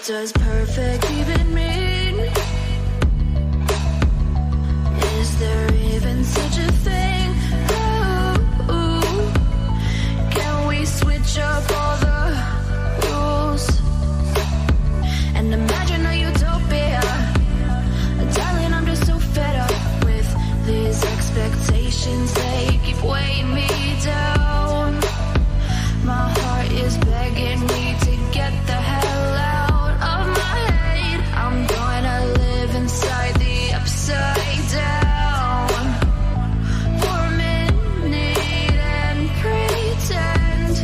What does perfect even mean? Is there even such a thing? Ooh, can we switch up all the rules and imagine a utopia? Darling, I'm just so fed up with these expectations. They keep weighing me down. My heart is begging me to get the hell out of my head. I'm gonna live inside the upside down for a minute and pretend,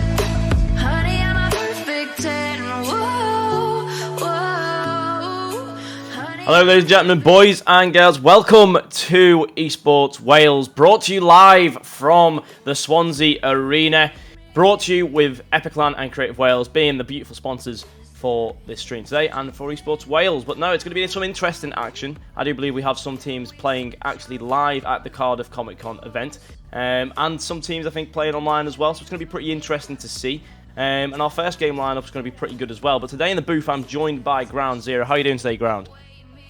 honey, I'm a perfect 10. Whoa, whoa, honey. Hello ladies and gentlemen, boys and girls, welcome to Esports Wales, brought to you live from the Swansea Arena. Brought to you with Epiclan and Creative Wales being the beautiful sponsors for this stream today and for Esports Wales. But no, it's going to be some interesting action. I do believe we have some teams playing actually live at the Cardiff Comic Con event. And some teams, I think, playing online as well. So it's going to be pretty interesting to see. And our first game lineup is going to be pretty good as well. But today in the booth, I'm joined by GroundZero. How are you doing today, Ground?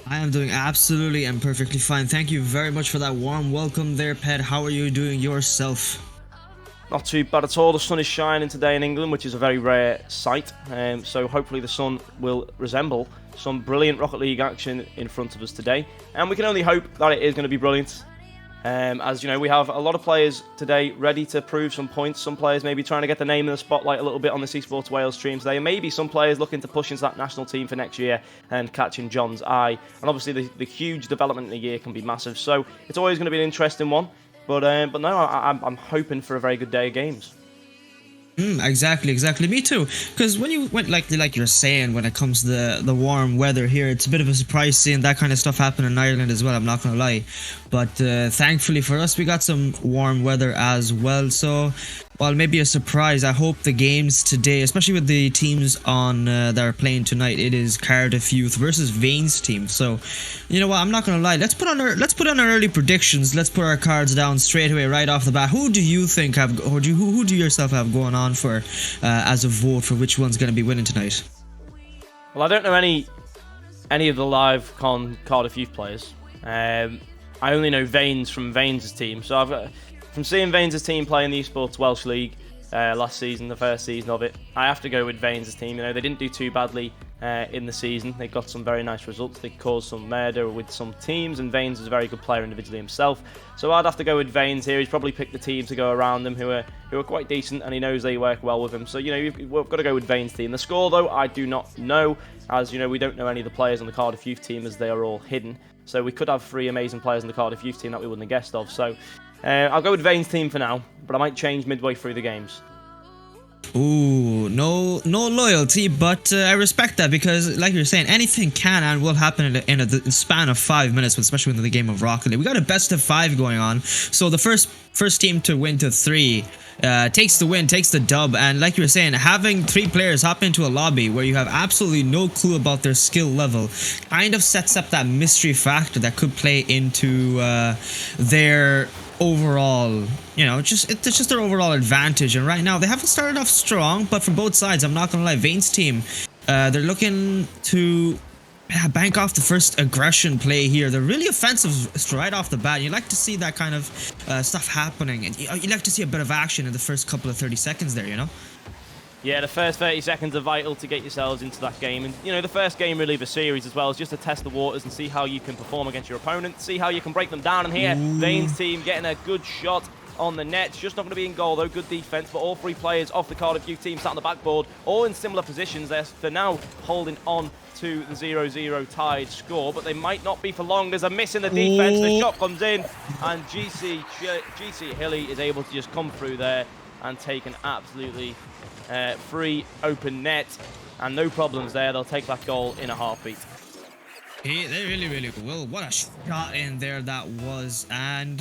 I am doing absolutely and perfectly fine. Thank you very much for that warm welcome there, Ped. How are you doing yourself? Not too bad at all. The sun is shining today in England, which is a very rare sight. So hopefully the sun will resemble some brilliant Rocket League action in front of us today. And we can only hope that it is going to be brilliant. As you know, we have a lot of players today ready to prove some points. Some players maybe trying to get the name in the spotlight a little bit on this Esports Wales stream today. And maybe some players looking to push into that national team for next year and catching John's eye. And obviously the huge development in a year can be massive. So it's always going to be an interesting one. But no, I'm hoping for a very good day of games. Exactly. Me too. Because when you went like you're saying, when it comes to the warm weather here, it's a bit of a surprise seeing that kind of stuff happen in Ireland as well. I'm not gonna lie, but thankfully for us, we got some warm weather as well. So, while maybe a surprise, I hope the games today, especially with the teams on that are playing tonight, it is Cardiff Youth versus Vane's team. So, you know what? I'm not gonna lie. Let's put on our early predictions. Let's put our cards down straight away, right off the bat. Who do you think who do you yourself have going on for as a vote for which one's going to be winning tonight? Well, I don't know any of the live Cardiff Youth players. I only know Vanes from Vanes' team. So from seeing Vanes' team play in the Esports Welsh League last season, the first season of it, I have to go with Vanes' team. You know, they didn't do too badly in the season. They got some very nice results. They caused some murder with some teams, and Vanes is a very good player individually himself. So I'd have to go with Vanes here. He's probably picked the team to go around them who are quite decent, and he knows they work well with him. So, you know, we've got to go with Vanes' team. The score, though, I do not know. As you know, we don't know any of the players on the Cardiff Youth team, as they are all hidden. So we could have 3 amazing players in the Cardiff Youth team that we wouldn't have guessed of. So I'll go with Vanes' team for now, but I might change midway through the games. Ooh, no loyalty, but I respect that because, like you're saying, anything can and will happen in a span of 5 minutes, especially in the game of Rocket League. We got a best of 5 going on, so the first team to win to 3 takes the win, takes the dub. And like you were saying, having 3 players hop into a lobby where you have absolutely no clue about their skill level kind of sets up that mystery factor that could play into their overall, it's just their overall advantage. And right now they haven't started off strong, but from both sides, I'm not gonna lie, Vayne's team, they're looking to bank off the first aggression play here. They're really offensive right off the bat. You like to see that kind of stuff happening, and you like to see a bit of action in the first couple of 30 seconds there, Yeah, the first 30 seconds are vital to get yourselves into that game. And, the first game really of a series as well is just to test the waters and see how you can perform against your opponent, see how you can break them down. And here, Vayne's team getting a good shot on the net. It's just not going to be in goal, though. Good defense, but all 3 players off the Cardiff Youth team sat on the backboard, all in similar positions. They're now holding on to the 0-0 tied score, but they might not be for long. There's a miss in the defense. The shot comes in, and GC Hilly is able to just come through there and take an absolutely free open net, and no problems there. They'll take that goal in a heartbeat. They really will. What a shot in there that was. And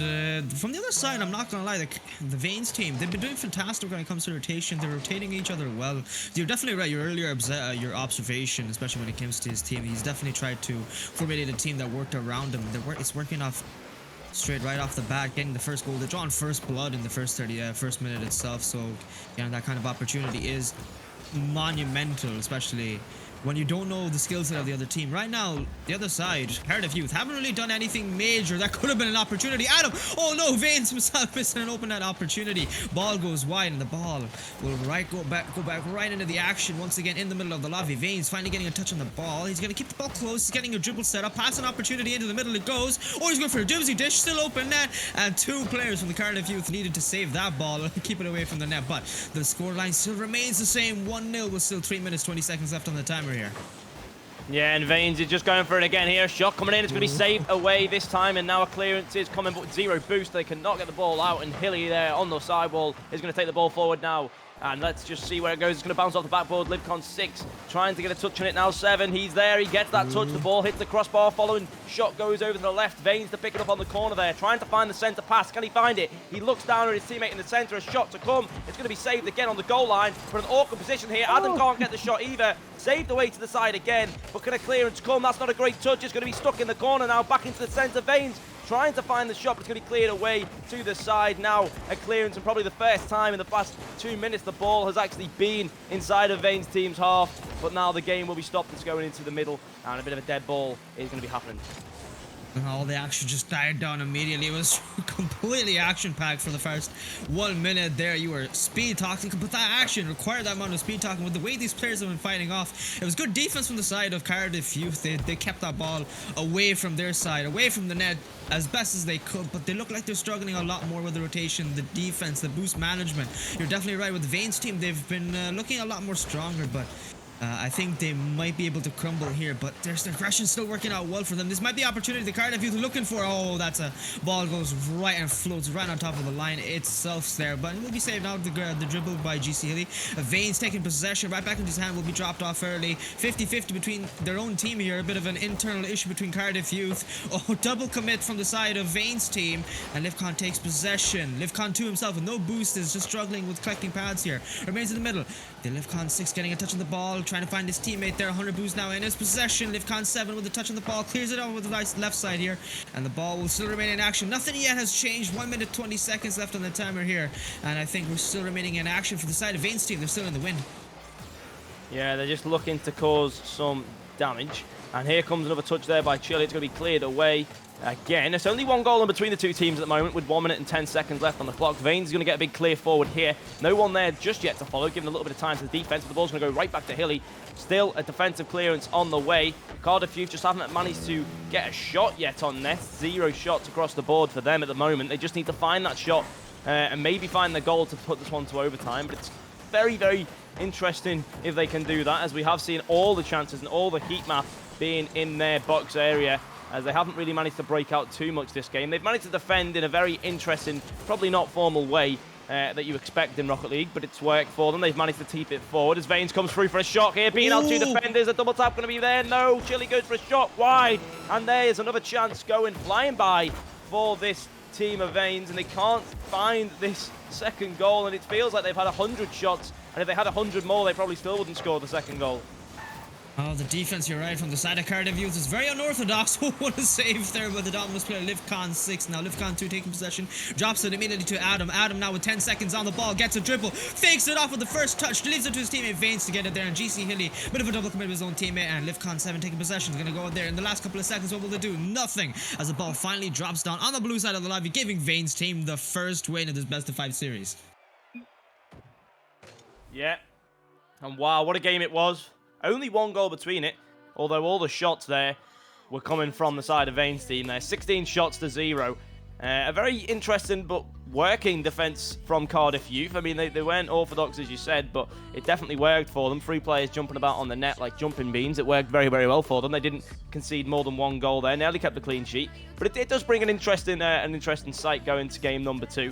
from the other side, I'm not gonna lie, the Vayne's team, they've been doing fantastic when it comes to rotation. They're rotating each other well. You're definitely right. Your earlier your observation, especially when it comes to his team, he's definitely tried to formulate a team that worked around him. It's working off straight right off the bat, getting the first goal. They're drawing first blood in the first minute itself. So that kind of opportunity is monumental, especially when you don't know the skill set of the other team. Right now, the other side, Cardiff Youth, haven't really done anything major. That could have been an opportunity. Adam! Oh no, Vaynes himself missing an open net opportunity. Ball goes wide, and the ball will go back right into the action once again in the middle of the lobby. Vaynes finally getting a touch on the ball. He's going to keep the ball close. He's getting a dribble set up. Pass an opportunity into the middle. It goes. Oh, he's going for a doozy dish. Still open net. And 2 players from the Cardiff Youth needed to save that ball and keep it away from the net. But the scoreline still remains the same. 1-0 with still 3 minutes, 20 seconds left on the timer here. Yeah, and Vaynes is just going for it again here. Shot coming in. It's going to be saved away this time, and now a clearance is coming, but with 0 boost, they cannot get the ball out, and Hilly there on the sidewall is going to take the ball forward now. And let's just see where it goes. It's going to bounce off the backboard. Livcon 6 trying to get a touch on it now. 7, he's there. He gets that touch. The ball hits the crossbar. Following shot goes over to the left. Vaynes to pick it up on the corner there. Trying to find the centre pass. Can he find it? He looks down at his teammate in the centre. A shot to come. It's going to be saved again on the goal line. But an awkward position here. Adam can't get the shot either. Saved away to the side again. But can a clearance come? That's not a great touch. It's going to be stuck in the corner now. Back into the centre. Vaynes trying to find the shot, but it's going to be cleared away to the side. Now a clearance, and probably the first time in the past 2 minutes the ball has actually been inside of Vayne's team's half. But now the game will be stopped. It's going into the middle, and a bit of a dead ball is going to be happening. All the action just died down immediately. It was completely action-packed for the first 1 minute there. You were speed-talking, but that action required that amount of speed-talking. With the way these players have been fighting off, it was good defense from the side of Cardiff Youth. They kept that ball away from their side, away from the net as best as they could, but they look like they're struggling a lot more with the rotation, the defense, the boost management. You're definitely right. With the Vayne's team, they've been looking a lot more stronger, but I think they might be able to crumble here, but their aggression still working out well for them. This might be the opportunity the Cardiff Youth are looking for. Oh, that's a ball goes right and floats right on top of the line itself there, but it will be saved now. The dribble by GC Hilly. Vaynes taking possession right back into his hand, will be dropped off early. 50-50 between their own team here. A bit of an internal issue between Cardiff Youth. Oh, double commit from the side of Vaynes' team, and Livcon takes possession. Livcon 2 himself with no boost is just struggling with collecting pads here. Remains in the middle. The Livcon 6 getting a touch on the ball, trying to find his teammate there. 100 boost now in his possession. Livcon 7 with a touch on the ball, clears it out with the nice left side here, and the ball will still remain in action. Nothing yet has changed. 1 minute 20 seconds left on the timer here, and I think we're still remaining in action for the side of Vayne's team. They're still in the wind. Yeah, they're just looking to cause some damage, and here comes another touch there by Chile. It's going to be cleared away. Again, it's only 1 goal in between the 2 teams at the moment with 1 minute and 10 seconds left on the clock. Vaynes is going to get a big clear forward here. No one there just yet to follow, giving a little bit of time to the defense. But the ball's going to go right back to Hilly. Still a defensive clearance on the way. Cardiff Youth just haven't managed to get a shot yet on net. 0 shots across the board for them at the moment. They just need to find that shot and maybe find the goal to put this one to overtime. But it's very, very interesting if they can do that, as we have seen all the chances and all the heat map being in their box area, as they haven't really managed to break out too much this game. They've managed to defend in a very interesting, probably not formal way, that you expect in Rocket League, but it's worked for them. They've managed to keep it forward as Veins comes through for a shot here, beating out two defenders. A double tap going to be there. No, Chili goes for a shot. Why? And there's another chance going flying by for this team of Veins, and they can't find this second goal, and it feels like they've had 100 shots, and if they had 100 more, they probably still wouldn't score the second goal. Oh, the defense, you're right, from the side of Cardiff Youth is very unorthodox. What a save there by the Dominus player, LivCon6. Now, LivCon2 taking possession, drops it immediately to Adam. Adam now with 10 seconds on the ball, gets a dribble, fakes it off with the first touch, leaves it to his teammate Veins to get it there, and GC Hilly, bit of a double commit with his own teammate, and LivCon7 taking possession, is going to go out there. In the last couple of seconds, what will they do? Nothing, as the ball finally drops down on the blue side of the lobby, giving Veins' team the first win of this best-of-5 series. Yeah, and wow, what a game it was. Only one goal between it, although all the shots there were coming from the side of Veins' team there. 16 shots to 0. A very interesting but working defence from Cardiff Youth. I mean, they weren't orthodox, as you said, but it definitely worked for them. 3 players jumping about on the net like jumping beans. It worked very, very well for them. They didn't concede more than 1 goal there. Nearly kept a clean sheet. But it does bring an interesting sight going to game number 2.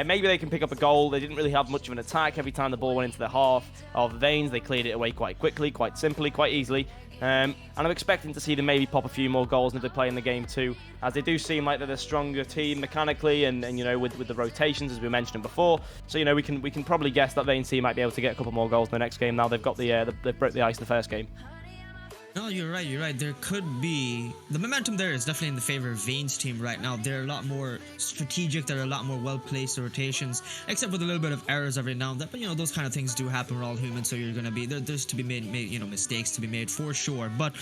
Maybe they can pick up a goal. They didn't really have much of an attack. Every time the ball went into the half of Veins, they cleared it away quite quickly, quite simply, quite easily. And I'm expecting to see them maybe pop a few more goals if they play in the game too, as they do seem like they're a stronger team mechanically and you know, with the rotations, as we mentioned before. So, you know, we can probably guess that Veins team might be able to get a couple more goals in the next game. Now they've got they broke the ice the first game. No, you're right. There could be... The momentum there is definitely in the favor of Veins' team right now. They're a lot more strategic. They're a lot more well-placed rotations, except with a little bit of errors every now and then. But, you know, those kind of things do happen. We're all human, so you're going to be... There's to be made, you know, mistakes to be made for sure. But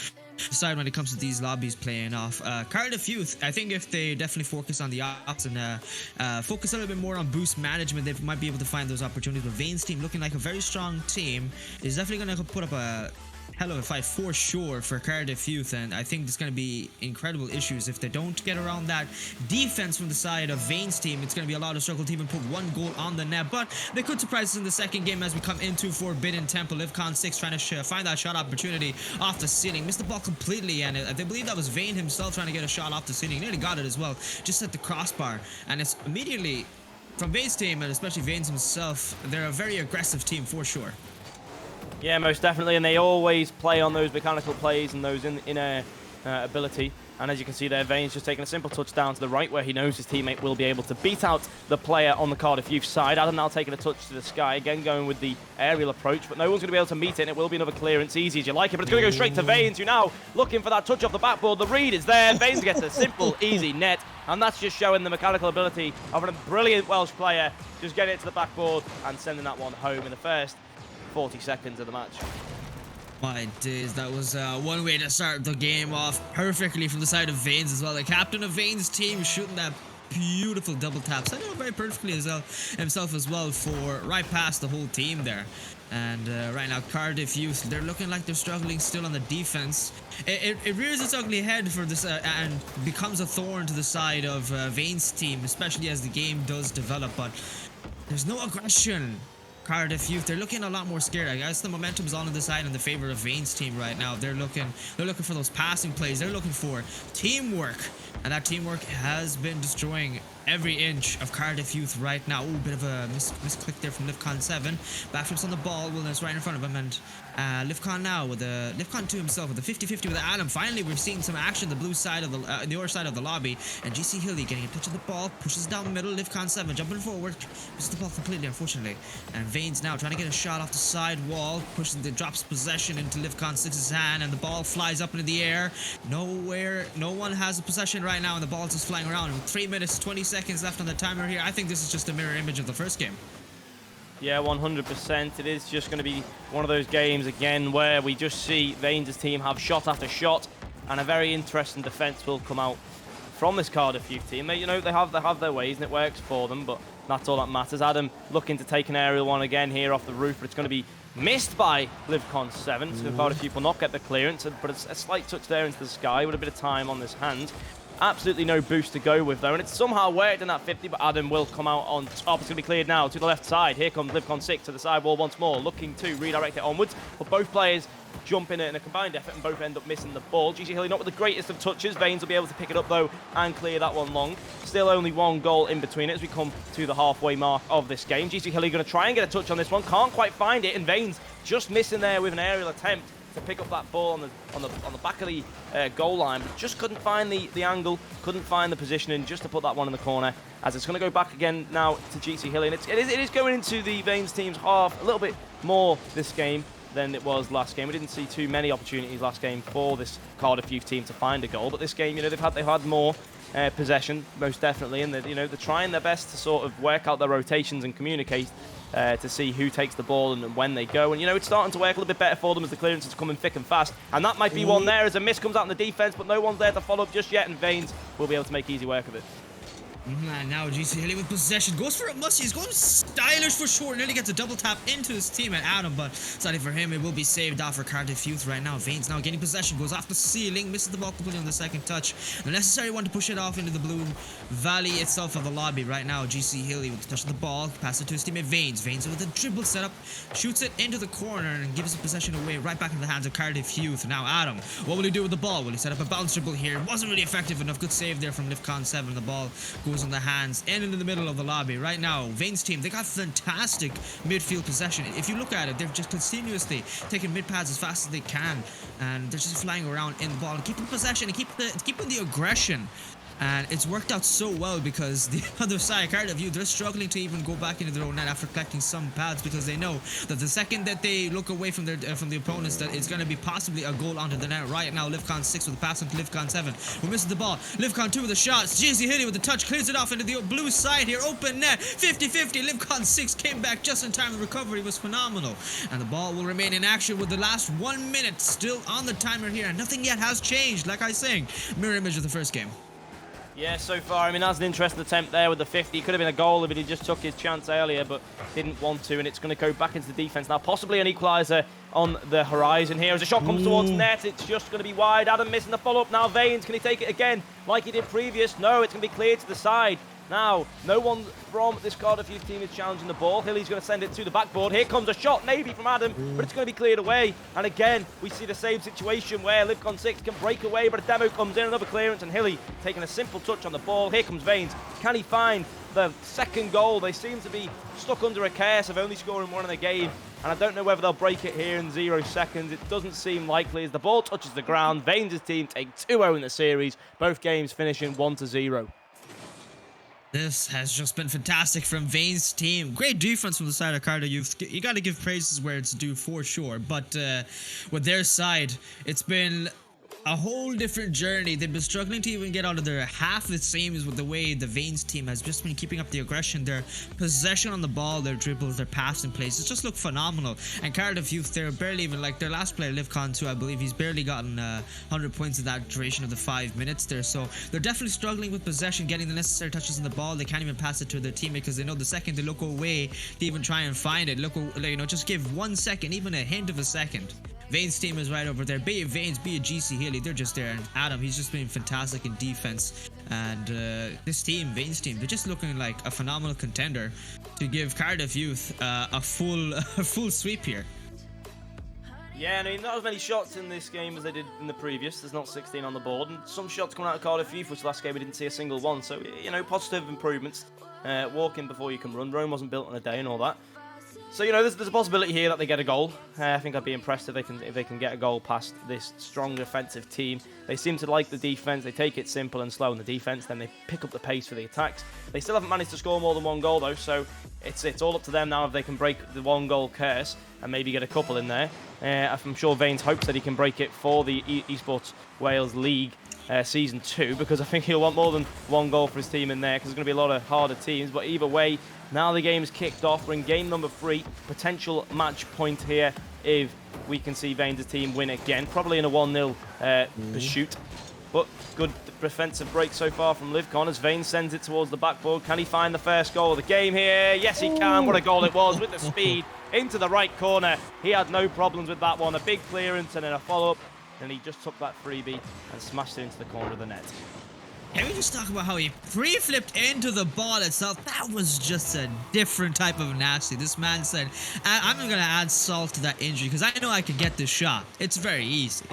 aside when it comes to these lobbies playing off, Cardiff Youth, I think if they definitely focus on the ops and focus a little bit more on boost management, they might be able to find those opportunities. But Veins' team, looking like a very strong team, is definitely going to put up a hell of a fight for sure for Cardiff Youth, and I think there's going to be incredible issues if they don't get around that defense from the side of Veins' team. It's going to be a lot of struggle to even put 1 goal on the net, but they could surprise us in the second game as we come into Forbidden Temple. LivCon6 trying to find that shot opportunity off the ceiling, missed the ball completely, and they believe that was Vein himself trying to get a shot off the ceiling. Nearly got it as well, just at the crossbar, and it's immediately from Veins' team, and especially Veins himself. They're a very aggressive team for sure. Yeah, most definitely, and they always play on those mechanical plays and those inner ability. And as you can see there, Veins just taking a simple touch down to the right where he knows his teammate will be able to beat out the player on the Cardiff Youth side. Adam now taking a touch to the sky, again going with the aerial approach, but no one's going to be able to meet it, and it will be another clearance, easy as you like it, but it's going to go straight to Veins, who now looking for that touch off the backboard. The read is there, Veins gets a simple, easy net, and that's just showing the mechanical ability of a brilliant Welsh player, just getting it to the backboard and sending that one home in the first 40 seconds of the match. My days, that was one way to start the game off perfectly from the side of Veins as well. The captain of Veins' team shooting that beautiful double tap. Set it up very perfectly himself as well for right past the whole team there. And right now, Cardiff Youth, they're looking like they're struggling still on the defense. It rears its ugly head for this and becomes a thorn to the side of Veins' team, especially as the game does develop. But there's no aggression. Cardiff Youth, they're looking a lot more scared. I guess the momentum's on the side in the favor of Veins' team right now. They're looking for those passing plays. They're looking for teamwork, and that teamwork has been destroying every inch of Cardiff Youth right now. Ooh, bit of a misclick there from LivCon7. Backflips on the ball, Wilderness right in front of him, and LivCon now with the LivCon2 himself with a 50-50 with Adam. Finally, we're seeing some action the blue side of the other side of the lobby, and GC Hilly getting a touch of the ball, pushes down the middle. LivCon7 jumping forward, misses the ball completely, unfortunately. And Veins now trying to get a shot off the side wall, drops possession into LivCon6's hand, and the ball flies up into the air. No one has the possession right now, and the ball's just flying around. 3 minutes 20 seconds left on the timer here. I think this is just a mirror image of the first game. Yeah, 100%. It is just going to be one of those games again where we just see Veins' team have shot after shot, and a very interesting defence will come out from this Cardiff Youth team. They have their ways, and it works for them, but that's all that matters. Adam looking to take an aerial one again here off the roof, but it's going to be missed by LivCon7. So Cardiff Youth will not get the clearance, but it's a slight touch there into the sky with a bit of time on this hand. Absolutely no boost to go with though, and it's somehow worked in that 50, but Adam will come out on top. It's going to be cleared now to the left side. Here comes LivCon6 to the sidewall once more, looking to redirect it onwards, but both players jump in a combined effort and both end up missing the ball. GC Hilly not with the greatest of touches. Vanes will be able to pick it up though and clear that one long. Still only one goal in between it as we come to the halfway mark of this game. GC Hilly going to try and get a touch on this one. Can't quite find it, and Vanes just missing there with an aerial attempt to pick up that ball on the back of the goal line, but just couldn't find the angle, couldn't find the positioning just to put that one in the corner. As it's going to go back again now to GC Hilly, and it is going into the Vanes team's half a little bit more this game than it was last game. We didn't see too many opportunities last game for this Cardiff Youth team to find a goal, but this game, they've had more possession, most definitely, and they're trying their best to sort of work out their rotations and communicate to see who takes the ball and when they go. And it's starting to work a little bit better for them as the clearances are coming thick and fast. And that might be one there as a miss comes out in the defense, but no one's there to follow up just yet, and Vanes will be able to make easy work of it. And now GC Hilly with possession, goes for a must. He's going stylish for sure. Nearly gets a double tap into his teammate Adam, but sadly for him, it will be saved off for Cardiff Youth right now. Vanes now getting possession, goes off the ceiling, misses the ball completely on the second touch. The necessary one to push it off into the blue valley itself of the lobby right now. GC Hilly with the touch of the ball, pass it to his teammate Vanes. Vanes with a dribble setup, shoots it into the corner and gives the possession away right back into the hands of Cardiff Youth. Now Adam, what will he do with the ball? Will he set up a bounce dribble here? Wasn't really effective enough. Good save there from Lifcon 7. The ball goes in the hands and into the middle of the lobby. Right now, Vanes team, they got fantastic midfield possession. If you look at it, they're just continuously taking mid pads as fast as they can, and they're just flying around in the ball and keeping possession and keeping the aggression. And it's worked out so well because the other side, Cardiff Youth, they're struggling to even go back into their own net after collecting some pads, because they know that the second that they look away from their from the opponents, that it's going to be possibly a goal onto the net. Right now, Livcon 6 with a pass into Livcon 7, who misses the ball. Livcon 2 with a shot. GC Hilly with the touch, clears it off into the blue side here. Open net, 50-50. Livcon 6 came back just in time. The recovery was phenomenal. And the ball will remain in action with the last 1 minute still on the timer here. And nothing yet has changed, like I was saying. Mirror image of the first game. Yeah, so far, that's an interesting attempt there with the 50. Could have been a goal if he just took his chance earlier, but didn't want to, and it's going to go back into the defense now. Possibly an equaliser on the horizon here. As a shot comes towards net, it's just going to be wide. Adam missing the follow-up now. Vanes, can he take it again like he did previous? No, it's going to be cleared to the side. Now, no one from this Cardiff Youth team is challenging the ball. Hilly's going to send it to the backboard. Here comes a shot, maybe from Adam, but it's going to be cleared away. And again, we see the same situation where Livcon 6 can break away, but a demo comes in, another clearance, and Hilly taking a simple touch on the ball. Here comes Vanes. Can he find the second goal? They seem to be stuck under a curse of only scoring one in the game, and I don't know whether they'll break it here in 0 seconds. It doesn't seem likely as the ball touches the ground. Vanes' team take 2-0 in the series, both games finishing 1-0. This has just been fantastic from Vanes' team. Great defense from the side of Cardiff Youth. You got to give praises where it's due for sure. But with their side, it's been a whole different journey. They've been struggling to even get out of their half, it seems, with the way the Vanes team has just been keeping up the aggression. Their possession on the ball, their dribbles, their passing plays, it just looked phenomenal. And Cardiff Youth, they're barely even, like their last player, Livcon 2, I believe, he's barely gotten 100 points in that duration of the 5 minutes there. So they're definitely struggling with possession, getting the necessary touches on the ball. They can't even pass it to their teammate because they know the second they look away to even try and find it, just give 1 second, even a hint of a second. Vanes' team is right over there. Be it Vanes, be it GC Hilly, they're just there. And Adam, he's just been fantastic in defense. And this team, Vanes' team, they're just looking like a phenomenal contender to give Cardiff Youth a full sweep here. Yeah, not as many shots in this game as they did in the previous. There's not 16 on the board, and some shots coming out of Cardiff Youth, which last game we didn't see a single one. So, positive improvements. Walking before you can run. Rome wasn't built in a day and all that. So, there's a possibility here that they get a goal. I think I'd be impressed if they can get a goal past this strong defensive team. They seem to like the defense. They take it simple and slow in the defense, then they pick up the pace for the attacks. They still haven't managed to score more than one goal, though, so it's all up to them now if they can break the one-goal curse and maybe get a couple in there. I'm sure Vanes hopes that he can break it for the EsportsWales League Season 2, because I think he'll want more than one goal for his team in there, because there's going to be a lot of harder teams. But either way, now the game's kicked off. We're in game number 3. Potential match point here if we can see Vanes' team win again. Probably in a 1-0 pursuit. But good defensive break so far from Livcon as Vanes sends it towards the backboard. Can he find the first goal of the game here? Yes, he can. What a goal it was with the speed into the right corner. He had no problems with that one. A big clearance and then a follow-up. And he just took that freebie and smashed it into the corner of the net. Can we just talk about how he pre-flipped into the ball itself? That was just a different type of nasty. This man said, I'm gonna add salt to that injury because I know I could get this shot. It's very easy.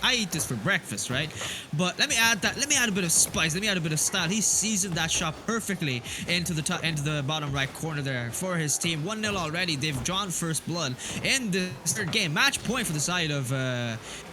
I eat this for breakfast, right? But let me add that. Let me add a bit of spice. Let me add a bit of style. He seasoned that shot perfectly into the bottom right corner there for his team. 1-0 already. They've drawn first blood in the third game. Match point for the side of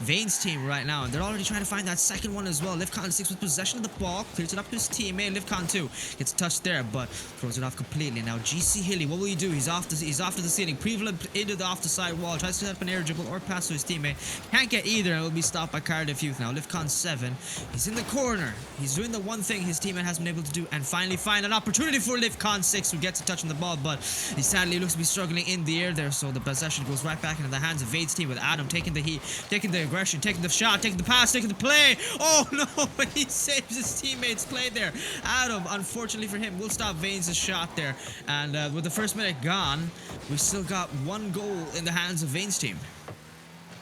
Vane's team right now, and they're already trying to find that second one as well. Livcon 6 with possession of the ball, clears it up to his teammate. Livcon 2 gets touched there, but throws it off completely. Now GC Hilly, what will he do? He's off to the ceiling, pre-flip into the side wall, tries to set up an air dribble or pass to his teammate. Can't get either, and will be stopped by Cardiff Youth. Now Livcon 7, he's in the corner. He's doing the one thing his teammate hasn't been able to do, and finally find an opportunity for Livcon 6, who gets a touch on the ball, but he sadly looks to be struggling in the air there. So the possession goes right back into the hands of Vade's team, with Adam taking the heat, taking the aggression, taking the shot, taking the pass, taking the play. Oh no, he saves his teammate's play there. Adam, unfortunately for him, will stop Vane's shot there. And with the first minute gone, we still got one goal in the hands of Vane's team.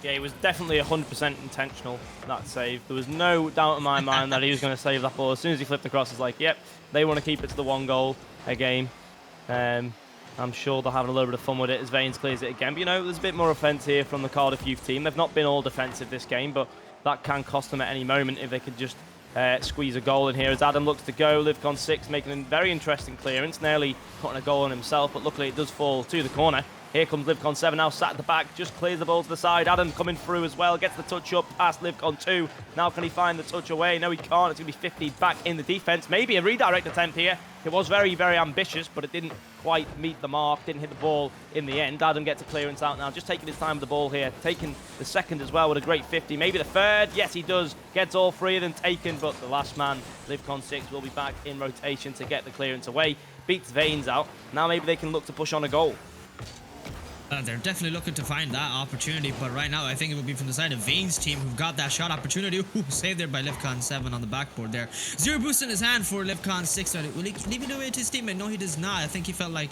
Yeah, he was definitely 100% intentional, that save. There was no doubt in my mind that he was going to save that ball. As soon as he flipped across, it's like, yep, they want to keep it to the one goal a game. I'm sure they're having a little bit of fun with it as Vanes clears it again. But, you know, there's a bit more offence here from the Cardiff Youth team. They've not been all defensive this game, but that can cost them at any moment if they could just squeeze a goal in here. As Adam looks to go, Livcon 6 making a very interesting clearance, nearly putting a goal on himself, but luckily it does fall to the corner. Here comes Livcon 7 now sat at the back, just clears the ball to the side. Adam coming through as well, gets the touch up past Livcon 2. Now can he find the touch away? No, he can't. It's going to be 50 back in the defence. Maybe a redirect attempt here. It was very, very ambitious, but it didn't quite meet the mark, didn't hit the ball in the end. Adam gets a clearance out now, just taking his time with the ball here, taking the second as well with a great 50. Maybe the third. Yes, he does. Gets all three of them taken, but the last man, Livcon 6, will be back in rotation to get the clearance away. Beats Vanes out. Now maybe they can look to push on a goal. They're definitely looking to find that opportunity, but right now I think it will be from the side of Vane's team who've got that shot opportunity. Ooh, saved there by Livcon 7 on the backboard there. Zero boost in his hand for Livcon 6. Will he leave it away to his teammate? No, he does not. I think he felt like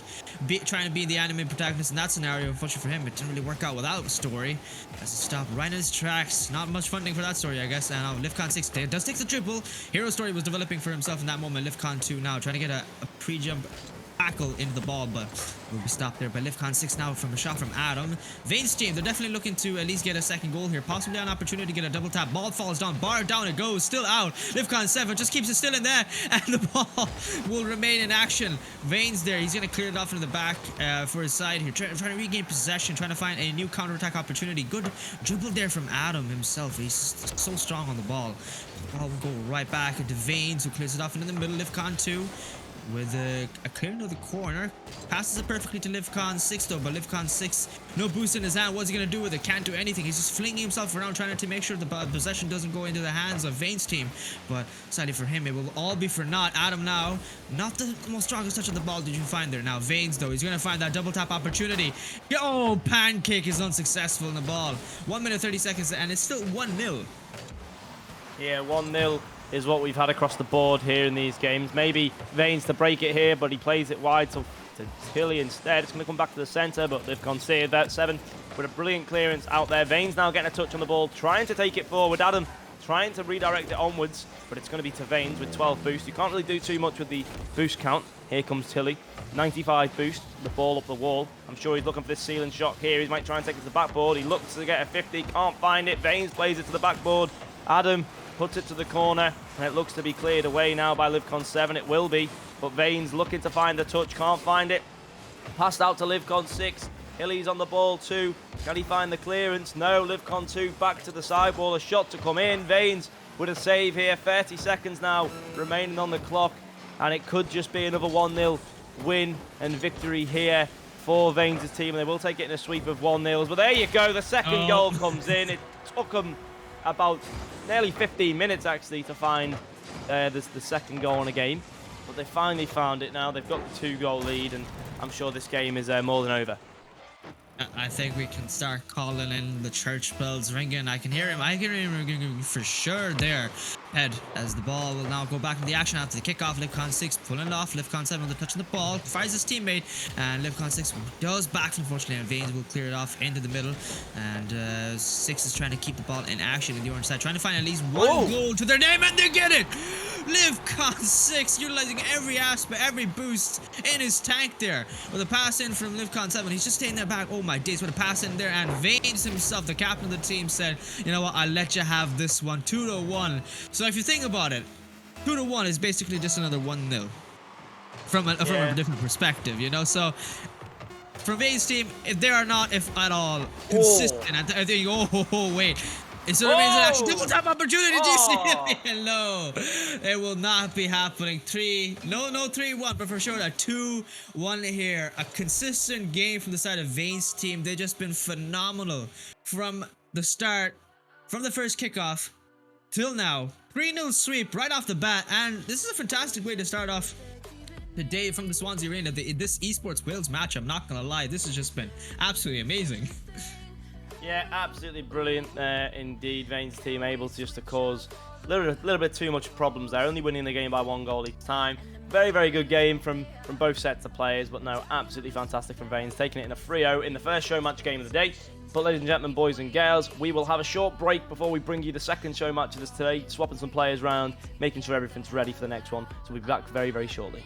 trying to be the anime protagonist in that scenario. Unfortunately for him, it didn't really work out without Story. As it stopped right in his tracks. Not much funding for that Story, I guess. And now Livcon 6 does take the dribble. Hero Story was developing for himself in that moment. Livcon 2 now trying to get a pre-jump tackle into the ball, but will be stopped there by Livcon 6 now from a shot from Adam. Vane's team, they're definitely looking to at least get a second goal here, possibly an opportunity to get a double tap. Ball falls down, bar down it goes, still out. Livcon 7 just keeps it still in there, and the ball will remain in action. Vane's there, he's going to clear it off into the back for his side here, trying to regain possession, trying to find a new counter-attack opportunity. Good dribble there from Adam himself, he's so strong on the ball. The ball will go right back into Vanes, who clears it off into the middle. Livcon 2 with a clearing of the corner. Passes it perfectly to Livcon 6 though, but Livcon 6, no boost in his hand. What's he going to do with it? Can't do anything. He's just flinging himself around, trying to make sure the possession doesn't go into the hands of Vane's team. But sadly for him, it will all be for naught. Adam now, not the most strongest touch of the ball did you find there. Now Vanes though, he's going to find that double tap opportunity. Oh, pancake is unsuccessful in the ball. 1 minute 30 seconds and it's still 1-0. Yeah, 1-0. Is what we've had across the board here in these games. Maybe Vanes to break it here, but he plays it wide to Tilly instead. It's going to come back to the centre, but they've conceded that 7 with a brilliant clearance out there. Vanes now getting a touch on the ball, trying to take it forward. Adam trying to redirect it onwards, but it's going to be to Vanes with 12 boost. You can't really do too much with the boost count. Here comes Tilly, 95 boost, the ball up the wall. I'm sure he's looking for this ceiling shot here. He might try and take it to the backboard. He looks to get a 50, can't find it. Vanes plays it to the backboard. Adam puts it to the corner, and it looks to be cleared away now by Livcon 7. It will be, but Vanes looking to find the touch, can't find it. Passed out to Livcon 6. Hilly's on the ball too. Can he find the clearance? No, Livcon 2 back to the sidewall. A shot to come in. Vanes with a save here. 30 seconds now remaining on the clock, and it could just be another 1-0 win and victory here for Vanes' team. And they will take it in a sweep of 1-0. But there you go. The second goal comes in. It took them about nearly 15 minutes actually to find the second goal in a game, but they finally found it now. They've got the 2-goal lead, and I'm sure this game is more than over. I think we can start calling in the church bells ringing. I can hear him ringing for sure there. head as the ball will now go back in the action after the kickoff. Livcon 6 pulling it off. Livcon 7 on the touch of the ball, fires his teammate, and Livcon 6 does back, unfortunately, and Veins will clear it off into the middle. And 6 is trying to keep the ball in action in the orange side, trying to find at least one goal to their name, and they get it. Livcon 6 utilizing every aspect, every boost in his tank there with a pass in from Livcon 7. He's just staying there back. Oh my days, what a pass in there, and Veins himself, the captain of the team, said, you know what, I'll let you have this one. 2-1. So if you think about it, 2-1 is basically just another 1-0 from a different perspective, you know. So from Veins' team, if they are not, if at all, consistent, I think, wait, it still remains an action. Double tap opportunity. GC. Hello. It will not be happening. 3-1, but for sure a 2-1 here. A consistent game from the side of Veins' team. They've just been phenomenal from the start, from the first kickoff till now. 3-0 sweep right off the bat, and this is a fantastic way to start off the day from the Swansea Arena. This EsportsWales match, I'm not gonna lie, this has just been absolutely amazing. Yeah, absolutely brilliant indeed. Veins' team able to cause a little bit too much problems there, only winning the game by 1 goal each time. Very, very good game from both sets of players, but no, absolutely fantastic from Veins, taking it in a 3-0 in the first show match game of the day. But ladies and gentlemen, boys and girls, we will have a short break before we bring you the second show match of this today, swapping some players around, making sure everything's ready for the next one. So we'll be back very, very shortly.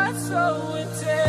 that's so intense.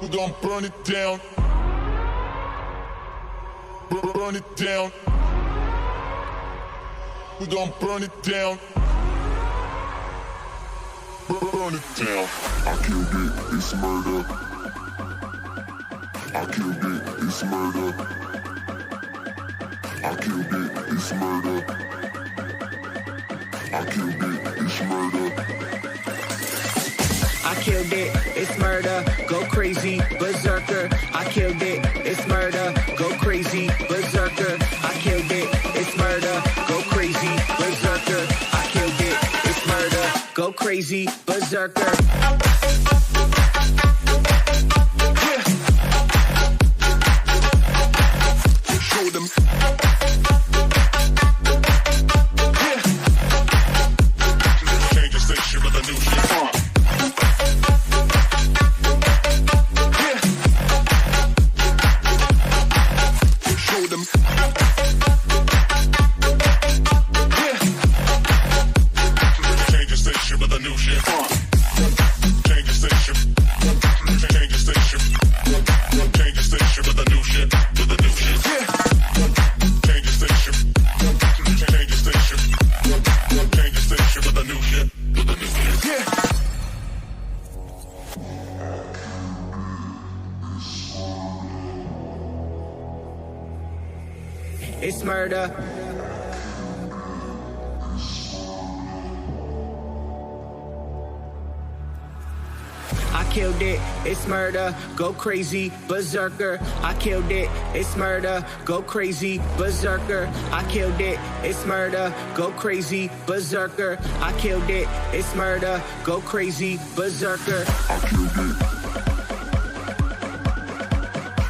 We gon' burn it down. Burn it down. We gon' burn it down. Burn it down. I killed it, it's murder. I killed it, it's murder. I killed it, it's murder. I killed it, it's murder. I killed it, it's murder, go crazy, berserker. I killed it, it's murder, go crazy, berserker. I killed it, it's murder, go crazy, berserker. I killed it, it's murder, go crazy, berserker. Show them. Change the station with a new shit. It's murder. I killed it, it's murder, go crazy, berserker. I killed it, it's murder, go crazy, berserker. I killed it, it's murder, go crazy, berserker. I killed it, it's murder, go crazy, berserker. I killed it.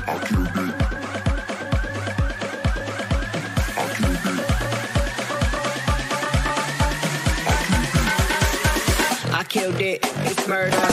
I killed it. I killed it, it's murder.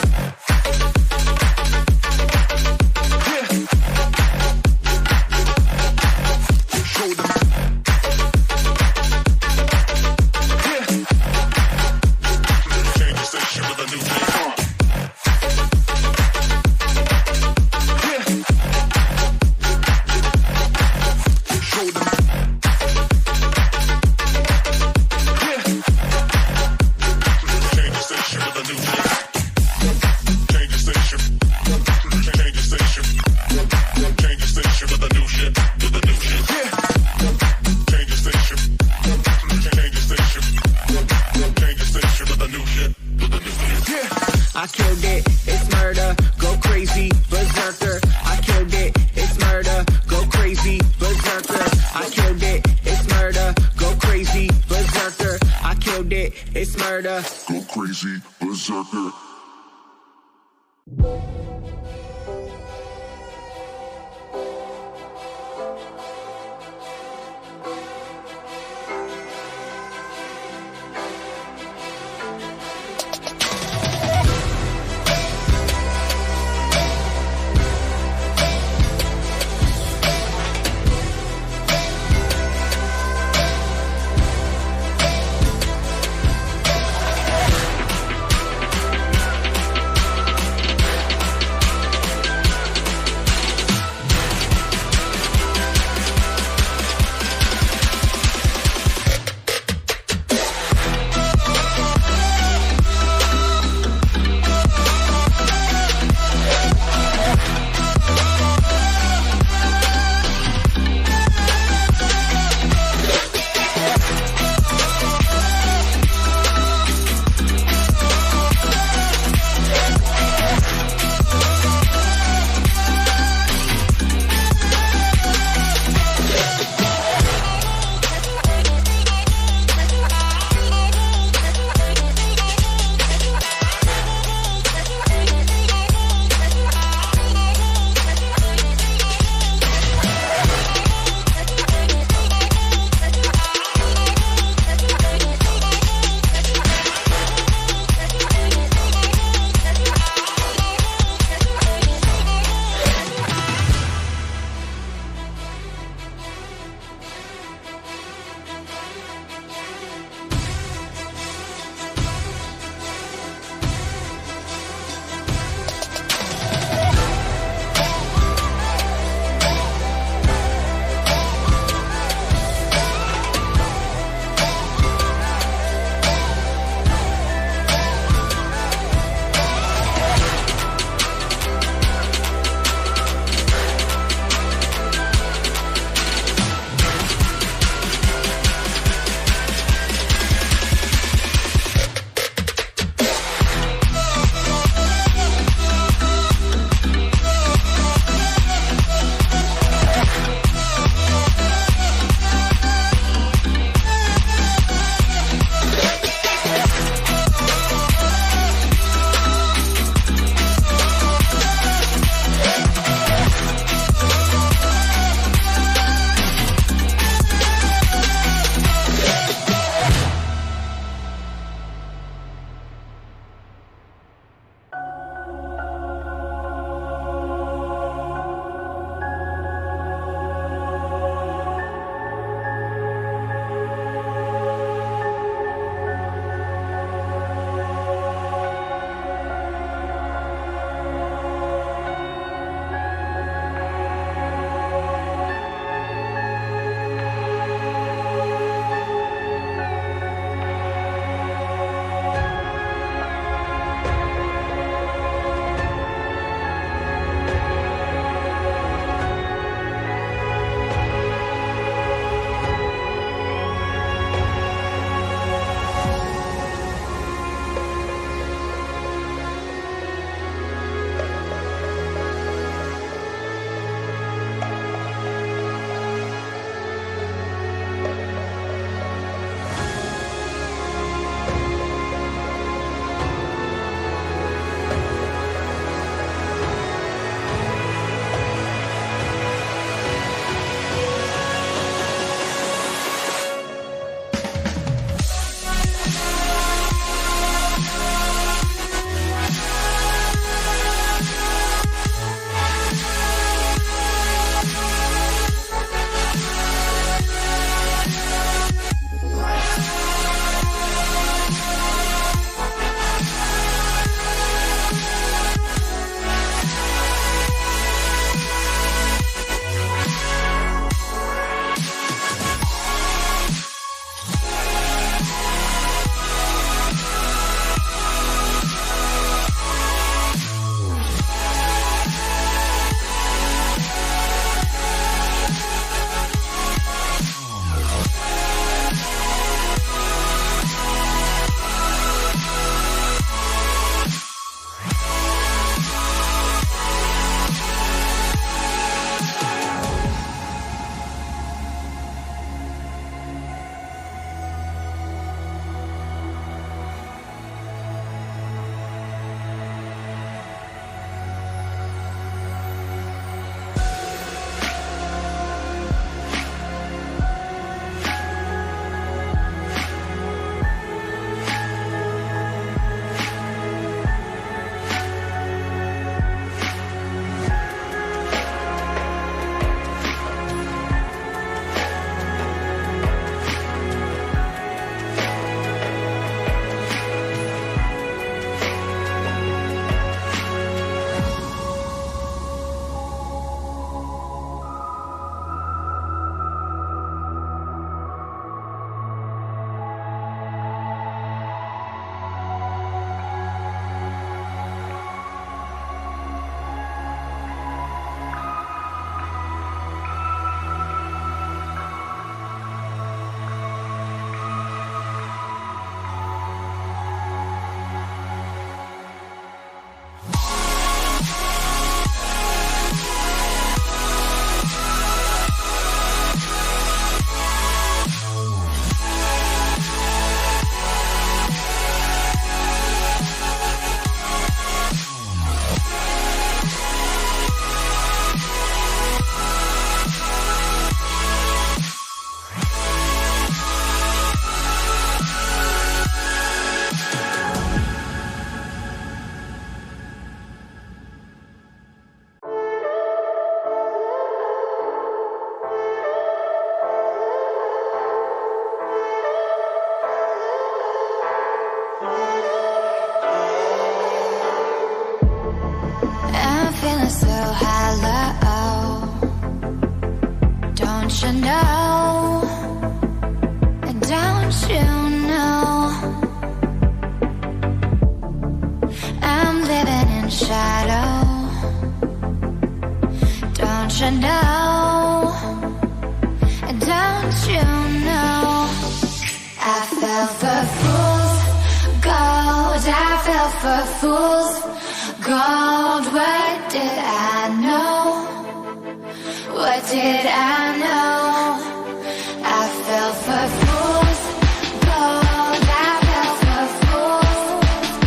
I killed it, it's murder, go crazy, berserker. I killed it, it's murder, go crazy, berserker. I killed it, it's murder, go crazy, berserker. I killed it, it's murder, go crazy, berserker. know? Don't you know? I'm living in shadow. Don't you know? Don't you know? I fell for fools gold. I fell for fools gold. What did I know? What did I know? I fell for fools gold. I fell for fools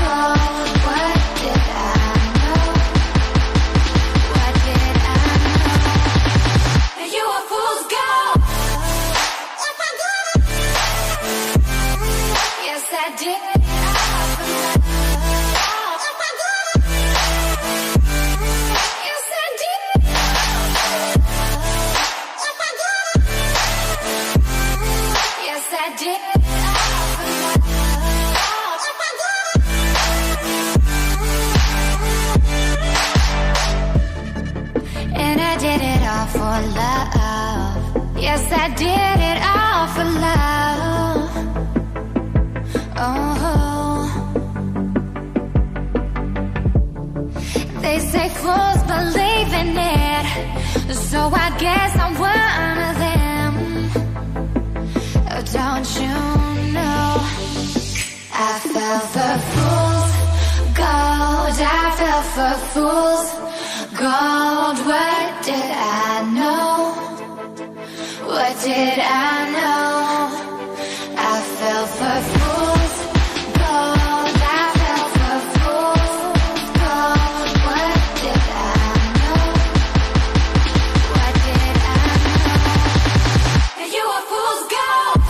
gold. What did I know? What did I know? You were fool's gold. Yes, I did. Yes, I did. Yes, I did. And I did it all for love. Yes, I did it all for love. Oh, they say fools believe in it, so I guess I'm one of them. Oh, don't you know? I fell for fools gold. I fell for fools gold. What did I know? What did I know? I fell for fools gold. I fell for fools gold. What did I know? What did I know? You were fool's gold.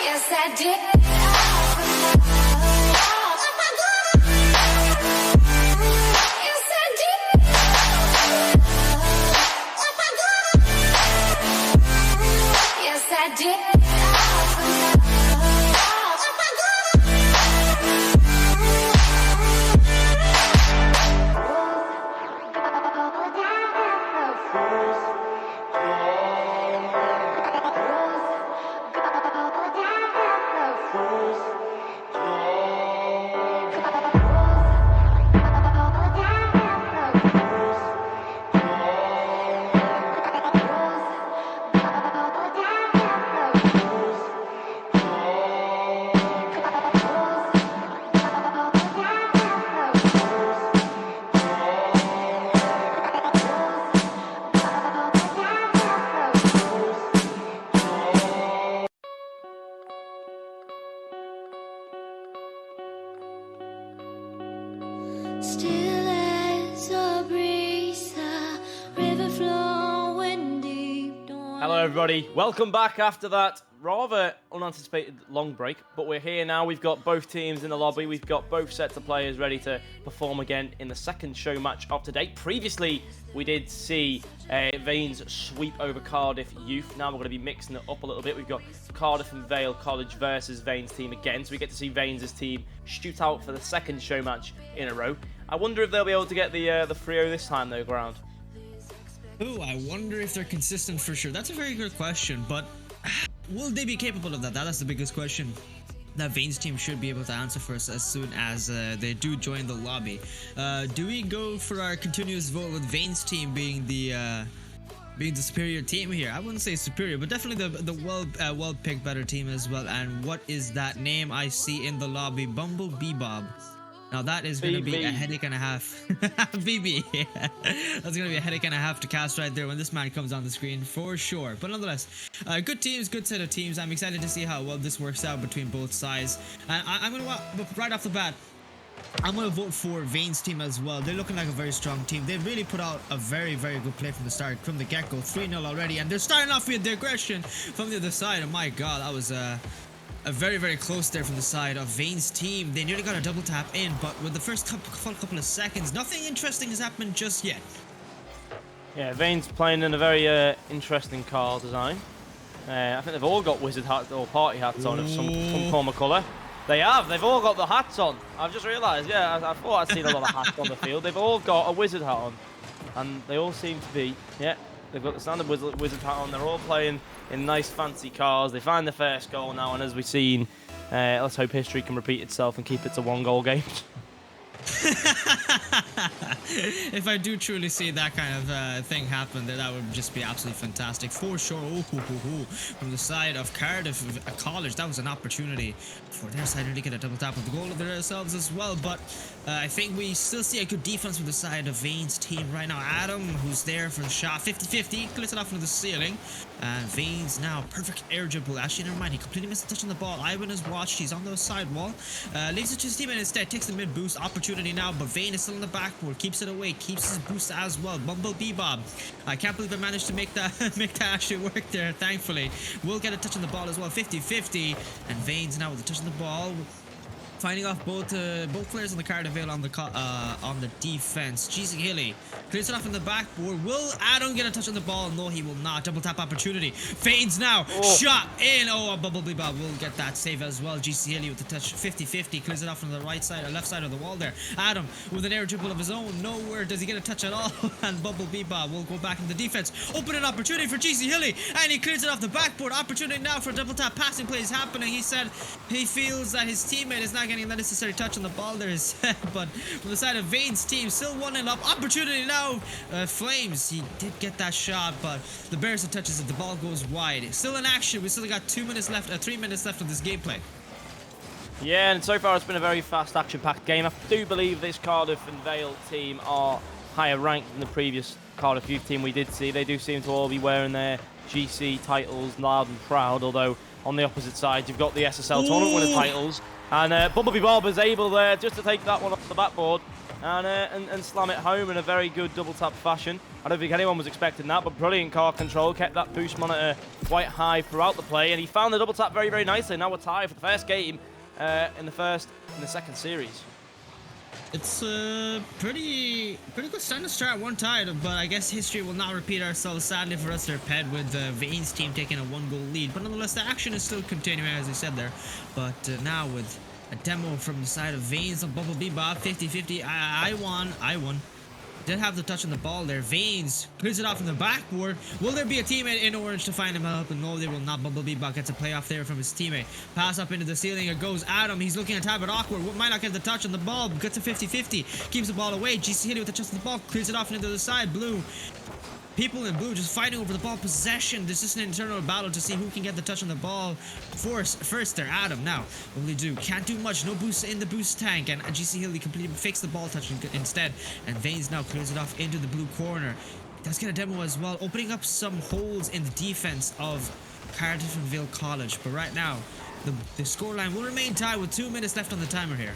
Yes, I did. Yes, I did. Yes, I did. Still as a breeze, the river flowing deep. Hello, everybody. Welcome back after that rather unanticipated long break. But we're here now. We've got both teams in the lobby. We've got both sets of players ready to perform again in the second show match of today. Previously, we did see Vanes sweep over Cardiff Youth. Now we're going to be mixing it up a little bit. We've got Cardiff and Vale College versus Vanes team again. So we get to see Vanes' team shoot out for the second show match in a row. I wonder if they'll be able to get the 3-0 this time, though, Ground. Ooh, I wonder if they're consistent for sure. That's a very good question, but will they be capable of that? That's the biggest question that Vane's team should be able to answer for us as soon as they do join the lobby. Do we go for our continuous vote with Vane's team being the superior team here? I wouldn't say superior, but definitely the well picked better team as well. And what is that name I see in the lobby? Bumblebee Bob. Now that is going to be a headache and a half. BB, yeah. That's going to be a headache and a half to cast right there when this man comes on the screen for sure. But nonetheless, good teams, good set of teams. I'm excited to see how well this works out between both sides. And I'm going to, right off the bat, I'm going to vote for Vane's team as well. They're looking like a very strong team. They really put out a very, very good play from the start, from the get-go. 3-0 already, and they're starting off with the aggression from the other side. And my God, that was a very, very close there from the side of Vane's team. They nearly got a double tap in, but with the first couple of seconds, nothing interesting has happened just yet. Yeah, Vane's playing in a very interesting car design. I think they've all got wizard hats or party hats on of some form of colour. They have. They've all got the hats on. I've just realised. Yeah, I thought I'd seen a lot of hats on the field. They've all got a wizard hat on. and they all seem to be, yeah, they've got the standard wizard hat on. They're all playing in nice fancy cars. They find the first goal now, and as we've seen, let's hope history can repeat itself and keep it to 1-goal games. If I do truly see that kind of thing happen, that would just be absolutely fantastic for sure. From the side of Cardiff College, that was an opportunity for their side to get a double tap of the goal of themselves as well. But I think we still see a good defense from the side of Vane's team right now. Adam, who's there for the shot, 50-50, clears it off into the ceiling. And Vane's now perfect air dribble. Actually, never mind, he completely missed the touch on the ball. Ivan has watched, he's on the side wall. Leaves it to his teammate instead, takes the mid boost. Opportunity now, but Vane is still in the backboard. Keeps it away, keeps his boost as well. Bumblebee Bob. I can't believe I managed to make that actually work there, thankfully. Will get a touch on the ball as well, 50-50. And Vane's now with a touch on the ball. Finding off both players on the Cardiff Vale on the defense. GC Hilly clears it off in the backboard. Will Adam get a touch on the ball? No, he will not. Double tap opportunity. Fades now. Shot in. Oh, Bumblebee Bob will get that save as well. GC Hilly with the touch. 50-50. Clears it off from the right side or left side of the wall there. Adam with an air dribble of his own. Nowhere does he get a touch at all. And Bumblebee Bob will go back in the defense. Open an opportunity for GC Hilly. And he clears it off the backboard. Opportunity now for double tap passing plays happening. He said he feels that his teammate is not getting the necessary touch on the ball there, but from the side of Vane's team, still 1-0 up. Opportunity now, Flames. He did get that shot, but the Bears touches it. The ball goes wide. Still in action. We still got 2 minutes left, 3 minutes left of this gameplay. Yeah, and so far it's been a very fast, action-packed game. I do believe this Cardiff and Vale team are higher ranked than the previous Cardiff youth team we did see. They do seem to all be wearing their GC titles loud and proud, although on the opposite side you've got the SSL tournament winner titles. And Bumblebee Bob is able there just to take that one off the backboard and slam it home in a very good double tap fashion. I don't think anyone was expecting that, but brilliant car control, kept that boost monitor quite high throughout the play, and he found the double tap very, very nicely. Now we're tied for the first game in the second series. It's a pretty good starting to start, one tied, but I guess history will not repeat ourselves. Sadly for us, they're ped with Vane's team taking a 1-goal lead, but nonetheless the action is still continuing as I said there. But now with a demo from the side of Vane's on Bumblebee Bob, 50-50, I won. Did have the touch on the ball there. Vanes clears it off from the backboard. Will there be a teammate in orange to find him help? And no, they will not. Bumblebee Bob gets a playoff there from his teammate. Pass up into the ceiling. It goes Adam. He's looking a tad bit awkward. Might not get the touch on the ball. Gets a 50-50. Keeps the ball away. GC Hitty with the touch on the ball. Clears it off into the side. Blue. People in blue just fighting over the ball possession. This is an internal battle to see who can get the touch on the ball first there. Adam now. What will he do? Can't do much. No boost in the boost tank. And GC Hilly completely fakes the ball touch instead. And Vanes now clears it off into the blue corner. Does get a demo as well, opening up some holes in the defense of Cardiff and Vale College. But right now, the scoreline will remain tied with 2 minutes left on the timer here.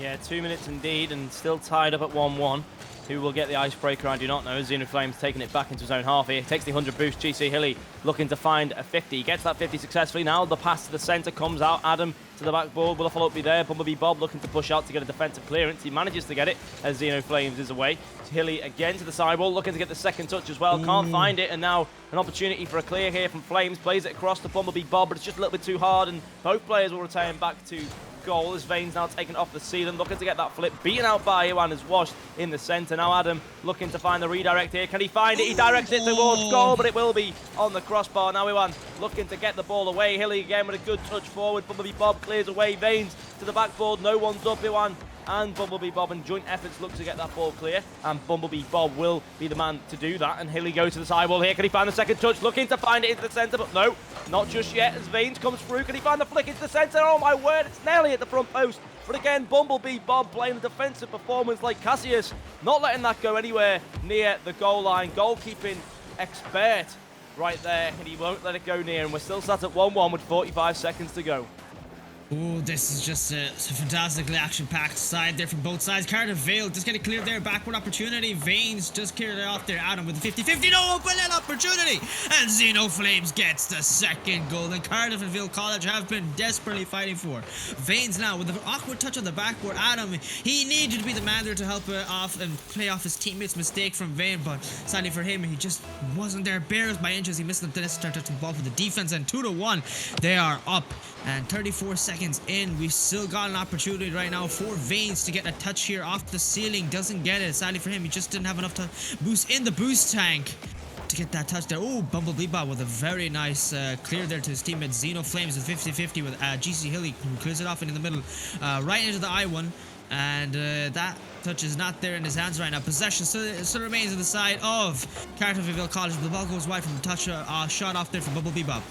Yeah, 2 minutes indeed, and still tied up at 1-1. Who will get the icebreaker, I do not know. Xeno Flames taking it back into his own half here. Takes the 100 boost. GC Hilly looking to find a 50. Gets that 50 successfully. Now the pass to the centre comes out. Adam to the backboard. Will a follow-up be there? Bumblebee Bob looking to push out to get a defensive clearance. He manages to get it as Xeno Flames is away. Hilly again to the sidewall, looking to get the second touch as well. Can't find it, and now an opportunity for a clear here from Flames. Plays it across to Bumblebee Bob, but it's just a little bit too hard, and both players will return back to goal as Vane's now taken off the ceiling, looking to get that flip, beaten out by Iwan as washed in the centre. Now Adam looking to find the redirect here. Can he find it? He directs it towards goal, but it will be on the crossbar. Now Iwan looking to get the ball away. Hilly again with a good touch forward. Bumblebee Bob clears away. Vanes to the backboard. No one's up. Iwan and Bumblebee Bob in joint efforts look to get that ball clear, and Bumblebee Bob will be the man to do that. And Hilly goes to the sidewall here. Can he find the second touch? Looking to find it into the centre, but no, not just yet as Vanes comes through. Can he find the flick into the centre? Oh my word, it's nearly at the front post. But again, Bumblebee Bob playing a defensive performance like Cassius, not letting that go anywhere near the goal line. Goalkeeping expert right there, and he won't let it go near, and we're still sat at 1-1 with 45 seconds to go. Oh, this is just a fantastically action-packed side there from both sides. Cardiff Vale just getting cleared there. Backward opportunity. Vanes just cleared it off there. Adam with the 50-50. No open net opportunity. And Xeno Flames gets the second goal. And Cardiff and Vale College have been desperately fighting for. Vanes now with an awkward touch on the backboard. Adam, he needed to be the man there to help off and play off his teammate's mistake from Vane. But sadly for him, he just wasn't there. Bears by inches. He missed the necessary touch on the ball for the defense. And 2-1. They are up. And 34 seconds seconds in. We've still got an opportunity right now for Veins to get a touch here off the ceiling. Doesn't get it. Sadly for him, he just didn't have enough to boost in the boost tank to get that touch there. Oh, Bumblebee Bob with a very nice clear there to his teammate Xeno Flames with 50-50 with GC Hilly, who clears it off in the middle, right into the I1. And that touch is not there in his hands right now. Possession still remains on the side of Carterville College. The ball goes wide from the touch shot off there from Bumblebee Bob.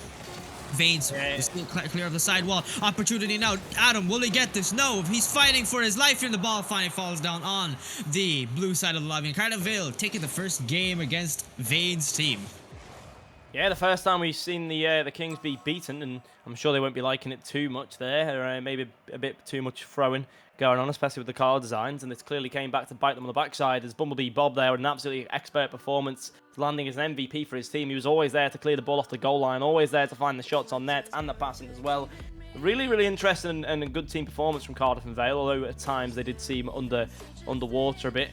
Veins is still clear of the sidewall. Opportunity now. Adam, will he get this? No. He's fighting for his life here, and the ball finally falls down on the blue side of the lobby. And Carterville taking the first game against Veins' team. Yeah, the first time we've seen the Kings be beaten, and I'm sure they won't be liking it too much there. Or maybe a bit too much throwing going on, especially with the car designs, and it clearly came back to bite them on the backside as Bumblebee Bob there with an absolutely expert performance, landing as an MVP for his team. He was always there to clear the ball off the goal line, always there to find the shots on net and the passing as well. Really interesting and a good team performance from Cardiff and Vale, although at times they did seem underwater a bit.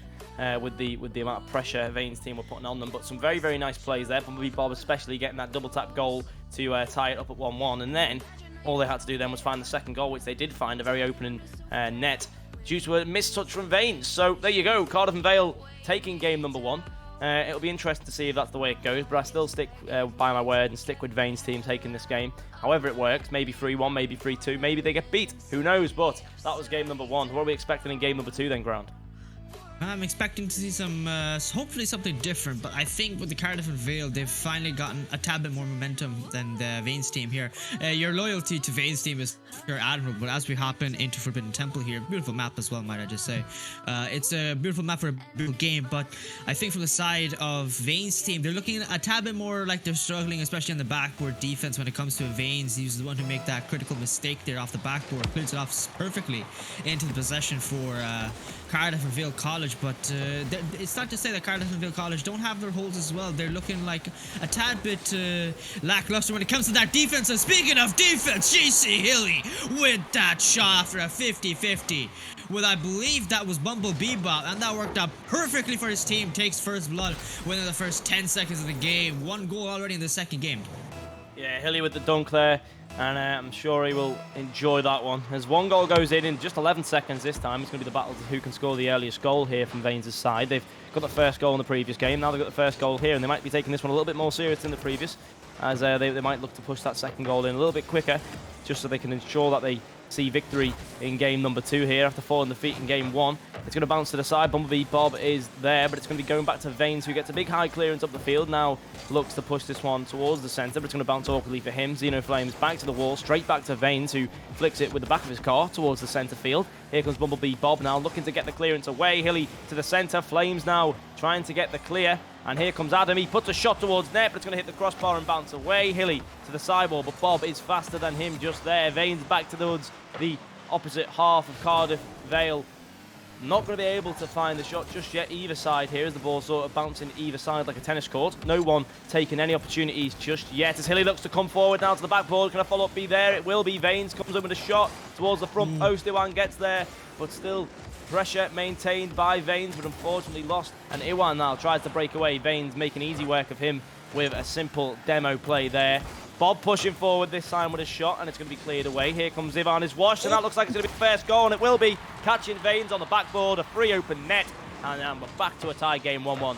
With the amount of pressure Veins' team were putting on them, but some very nice plays there. Bumblebee Bob especially getting that double tap goal to tie it up at 1-1, and then all they had to do then was find the second goal, which they did find, a very opening net due to a missed touch from Veins. So there you go, Cardiff and Vale taking game number 1. It'll be interesting to see if that's the way it goes, but I still stick by my word and stick with Veins' team taking this game. However it works, maybe 3-1, maybe 3-2, maybe they get beat, who knows, but that was game number 1. What are we expecting in game number 2 then, Ground? I'm expecting to see some, hopefully something different, but I think with the Cardiff and Vale, they've finally gotten a tad bit more momentum than the Veins team here. Your loyalty to Veins team is pure admirable, as we hop into Forbidden Temple here. Beautiful map as well, might I just say. It's a beautiful map for a beautiful game, but I think from the side of Veins team, they're looking a tad bit more like they're struggling, especially on the backboard defense when it comes to Veins. He's the one who made that critical mistake there off the backboard, clears it off perfectly into the possession for Cardiff and Vale College. But it's not to say that Cardiff and Vale College don't have their holes as well. They're looking like a tad bit lackluster when it comes to that defense. And speaking of defense, GC Hilly with that shot after a 50-50. Well, I believe that was Bumblebee Bob, and that worked out perfectly for his team. Takes first blood within the first 10 seconds of the game. 1 goal already in the second game. Yeah, Hilly with the dunk there. And I'm sure he will enjoy that one. As 1 goal goes in just 11 seconds this time, it's going to be the battle of who can score the earliest goal here from Veins' side. They've got the first goal in the previous game. Now they've got the first goal here, and they might be taking this one a little bit more serious than the previous, as they might look to push that second goal in a little bit quicker, just so they can ensure that they see victory in game number 2 here after falling defeat in game 1. It's going to bounce to the side. Bumblebee Bob is there, but it's going to be going back to Veins, who gets a big high clearance up the field. Now looks to push this one towards the centre, but it's going to bounce awkwardly for him. Xeno Flames back to the wall, straight back to Veins, who flicks it with the back of his car towards the centre field. Here comes Bumblebee Bob now, looking to get the clearance away. Hilly to the centre. Flames now trying to get the clear. And here comes Adam. He puts a shot towards net, but it's going to hit the crossbar and bounce away. Hilly to the sidewall, but Bob is faster than him just there. Veins back towards the opposite half of Cardiff Vale. Not going to be able to find the shot just yet either side here, as the ball sort of bouncing either side like a tennis court. No one taking any opportunities just yet, as Hilly looks to come forward now to the backboard. Can a follow-up be there? It will be. Veins comes in with a shot towards the front post. Iwan gets there, but still pressure maintained by Veins, but unfortunately lost. And Iwan now tries to break away. Veins making easy work of him with a simple demo play there. Bob pushing forward this time with a shot, and it's going to be cleared away. Here comes Ivan, is washed, and that looks like it's going to be the first goal, and it will be. Catching Veins on the backboard, a free open net, and we're back to a tie game 1-1.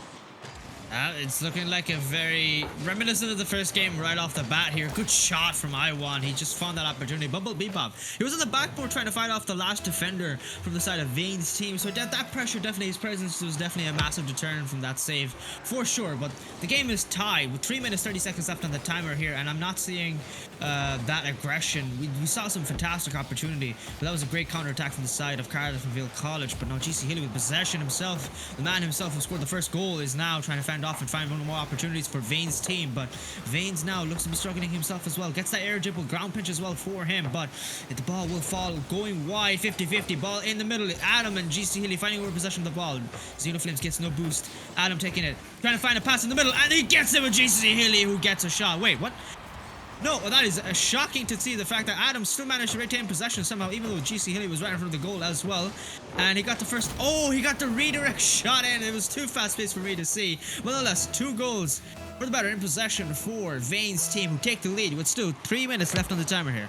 It's looking like a very reminiscent of the first game right off the bat here. Good shot from Iwan. He just found that opportunity. Bumblebee Bob. He was on the backboard trying to fight off the last defender from the side of Veins' team. So that pressure, definitely, his presence was definitely a massive deterrent from that save for sure. But the game is tied with 3 minutes 30 seconds left on the timer here, and I'm not seeing that aggression. We saw some fantastic opportunity, but that was a great counterattack from the side of Cardiff and Vale College. But now GC Hilly with possession himself, the man himself who scored the first goal, is now trying to find off and find one more opportunities for Veins' team. But Veins now looks to be struggling himself as well. Gets that air dribble, ground pinch as well for him, but the ball will fall going wide. 50-50 ball in the middle. Adam and GC Hilly finding over possession of the ball. Xeno Flames gets no boost. Adam taking it, trying to find a pass in the middle, and he gets it with GC Hilly, who gets a shot. Wait, what? No, that is shocking to see, the fact that Adam still managed to retain possession somehow, even though GC Hilly was right in front of the goal as well. And he got the first... Oh, he got the redirect shot in. It was too fast-paced for me to see. But nonetheless, 2 goals for the better in possession for Veins' team, who take the lead with still 3 minutes left on the timer here.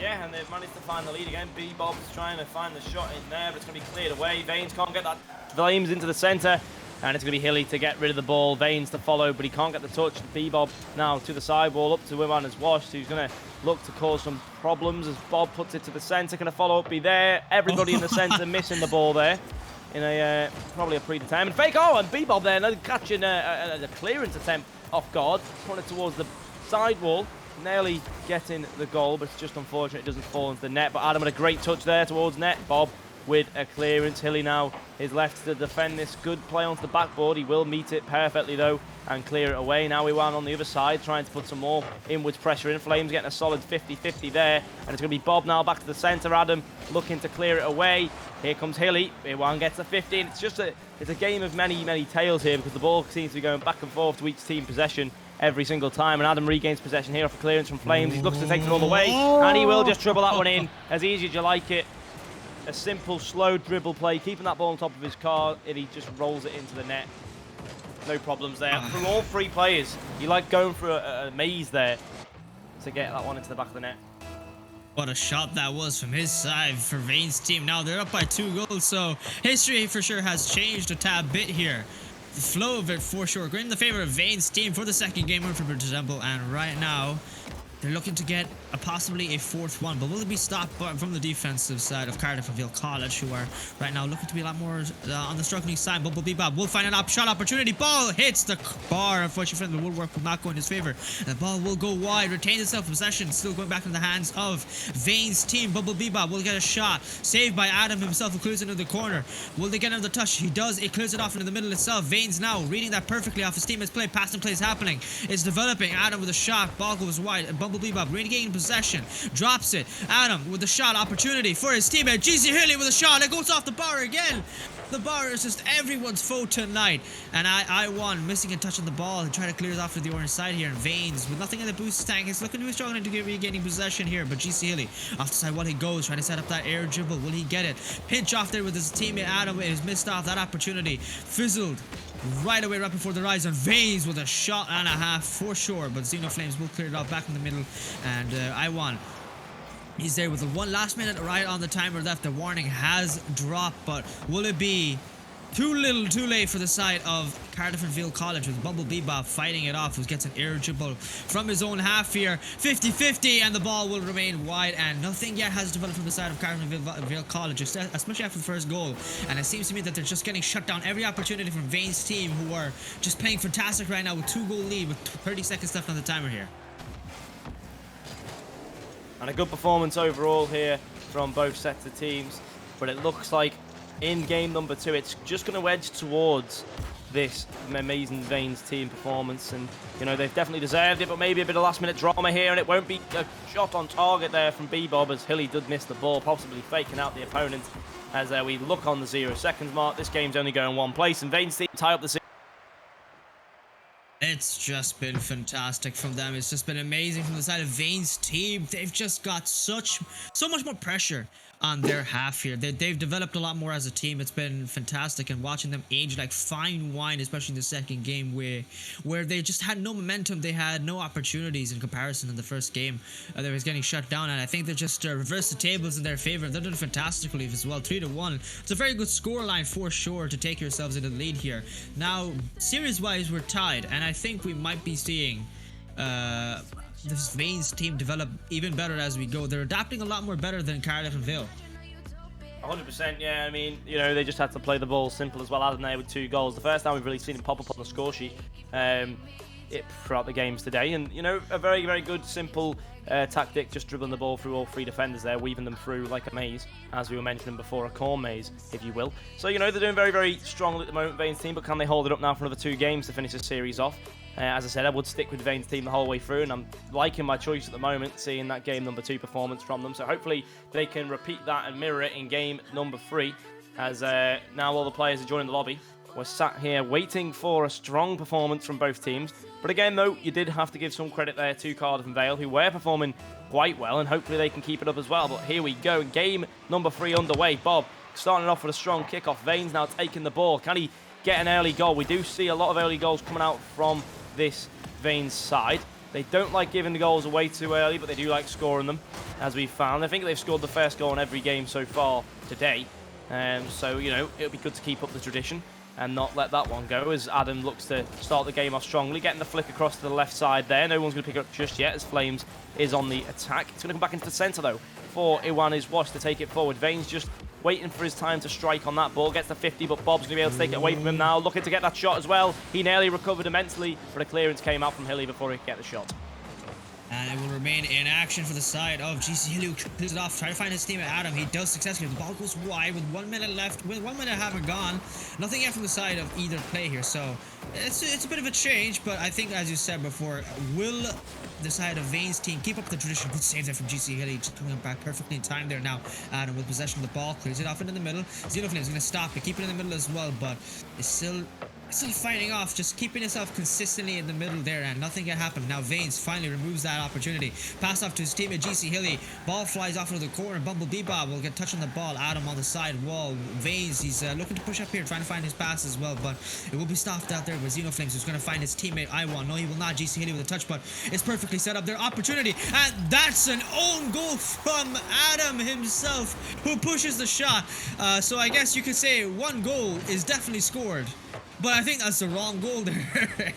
Yeah, and they've managed to find the lead again. Bebop's trying to find the shot in there, but it's going to be cleared away. Veins can't get that. Flames into the centre, and it's going to be Hilly to get rid of the ball. Veins to follow, but he can't get the touch. Bebop now to the sidewall, up to Wiman as Washed, who's going to look to cause some problems as Bob puts it to the centre. Going to follow up, be there. Everybody in the centre missing the ball there in a probably a predetermined fake. Oh, and Bebop there catching a clearance attempt off guard, putting it towards the sidewall. Nearly getting the goal, but it's just unfortunate it doesn't fall into the net. But Adam had a great touch there towards net. Bob with a clearance. Hilly now is left to defend this. Good play onto the backboard. He will meet it perfectly though and clear it away. Now we went on the other side trying to put some more inwards pressure in. Flames getting a solid 50-50 there. And it's going to be Bob now back to the centre. Adam looking to clear it away. Here comes Hilly. Iwan gets a 15. It's a game of many tails here because the ball seems to be going back and forth to each team possession every single time, and Adam regains possession here off a clearance from Flames. He looks to take it all the way, and he will just dribble that one in as easy as you like it. A simple, slow dribble play, keeping that ball on top of his car, and he just rolls it into the net. No problems there. From all three players, you like going through a maze there to get that one into the back of the net. What a shot that was from his side for Vane's team. Now they're up by 2 goals, so history for sure has changed a tad bit here. The flow of it for sure. Going in the favor of Vane's team for the second game win, for example, and right now they're looking to get possibly a 4th one, but will it be stopped from the defensive side of Cardiff and Vale College, who are right now looking to be a lot more on the struggling side. Bumblebee Bob will find an shot opportunity. Ball hits the bar. Unfortunately, the woodwork will not go in his favor. The ball will go wide, retains itself possession, still going back in the hands of Vane's team. Bumblebee Bob will get a shot, saved by Adam himself, who clears into the corner. Will they get another touch? He does. It clears it off into the middle itself. Vane's now reading that perfectly off his teammates' play. Passing play is happening. It's developing. Adam with a shot. Ball goes wide. Bumblebee Bob regaining possession. Drops it. Adam with a shot opportunity for his teammate. GC Hilly with a shot. It goes off the bar again. The bar is just everyone's foe tonight. And I1 missing a touch on the ball and trying to clear it off to the orange side here. And Veins with nothing in the boost tank. He's looking to be struggling to get regaining possession here. But GC Hilly off the side while he goes, trying to set up that air dribble. Will he get it? Pinch off there with his teammate Adam. It has missed off that opportunity. Fizzled right away, right before the rise on Veins with a shot and a half for sure. But Xeno Flames will clear it out back in the middle. And I1. He's there with the one last minute right on the timer left. The warning has dropped, but will it be too little, too late for the side of Cardiff and Vale College, with Bumblebee Bob fighting it off, who gets an air dribble from his own half here. 50-50, and the ball will remain wide, and nothing yet has developed from the side of Cardiff and Vale College, especially after the first goal. And it seems to me that they're just getting shut down every opportunity from Vane's team, who are just playing fantastic right now with 2-goal lead with 30 seconds left on the timer here. And a good performance overall here from both sets of teams. But it looks like in game number 2, it's just going to edge towards this amazing Vanes team performance. And, you know, they've definitely deserved it, but maybe a bit of last-minute drama here. And it won't be a shot on target there from B-Bob, as Hilly did miss the ball, possibly faking out the opponent. As we look on the 0 seconds mark, this game's only going one place, and Vanes team tie up the series. It's just been fantastic from them. It's just been amazing from the side of Vane's team. They've just got so much more pressure on their half here. They've developed a lot more as a team. It's been fantastic, and watching them age like fine wine, especially in the second game where they just had no momentum. They had no opportunities in comparison in the first game. They was getting shut down, and I think they just reversed the tables in their favor. They're doing fantastically as well. 3-1. It's a very good scoreline for sure to take yourselves into the lead here. Now, series-wise, we're tied, and I think we might be seeing this Vanes team develop even better as we go. They're adapting a lot more better than Cardiff and Vale. 100%, yeah. I mean, you know, they just had to play the ball simple as well, hadn't they, with 2 goals. The first time we've really seen him pop up on the score sheet throughout the games today. And, you know, a very, very good, simple tactic, just dribbling the ball through all 3 defenders there, weaving them through like a maze, as we were mentioning before, a corn maze, if you will. So, you know, they're doing very, very strongly at the moment, Vanes team, but can they hold it up now for another 2 games to finish the series off? As I said, I would stick with Vane's team the whole way through, and I'm liking my choice at the moment, seeing that game number 2 performance from them. So hopefully they can repeat that and mirror it in game number 3, as now all the players are joining the lobby. We're sat here waiting for a strong performance from both teams. But again, though, you did have to give some credit there to Cardiff and Vale, who were performing quite well, and hopefully they can keep it up as well. But here we go, game number 3 underway. Bob starting off with a strong kickoff. Vanes now taking the ball. Can he get an early goal? We do see a lot of early goals coming out from this Vanes side. They don't like giving the goals away too early, but they do like scoring them, as we found. I think they've scored the first goal in every game so far today. So, you know, it'll be good to keep up the tradition and not let that one go, as Adam looks to start the game off strongly, getting the flick across to the left side there. No one's going to pick it up just yet, as Flames is on the attack. It's going to come back into the centre, though, for Iwan is Wash to take it forward. Vane's just waiting for his time to strike on that ball. Gets the 50, but Bob's going to be able to take it away from him now. Looking to get that shot as well. He nearly recovered immensely, but a clearance came out from Hilly before he could get the shot. And it will remain in action for the side of GC Hilly, who clears it off, trying to find his teammate Adam. He does successfully. The ball goes wide with 1 minute left. With 1 minute having gone, nothing yet from the side of either play here. So it's a bit of a change, but I think, as you said before, will the side of Vane's team keep up the tradition? Good save there from GC Hilly, just coming back perfectly in time there now. Adam with possession of the ball, clears it off into the middle. Xenoflame is going to stop it, keep it in the middle as well, but it's still fighting off, just keeping himself consistently in the middle there, and nothing can happen. Now Vanes finally removes that opportunity. Pass off to his teammate GC Hilly. Ball flies off into the corner. Bumblebee Bob will get touch on the ball. Adam on the side wall. Vanes, he's looking to push up here, trying to find his pass as well, but it will be stopped out there with Xenoflames, who's going to find his teammate Iwan. No, he will not. GC Hilly with a touch, but it's perfectly set up. Their opportunity, and that's an own goal from Adam himself, who pushes the shot. So I guess you could say one goal is definitely scored. But I think that's the wrong goal there.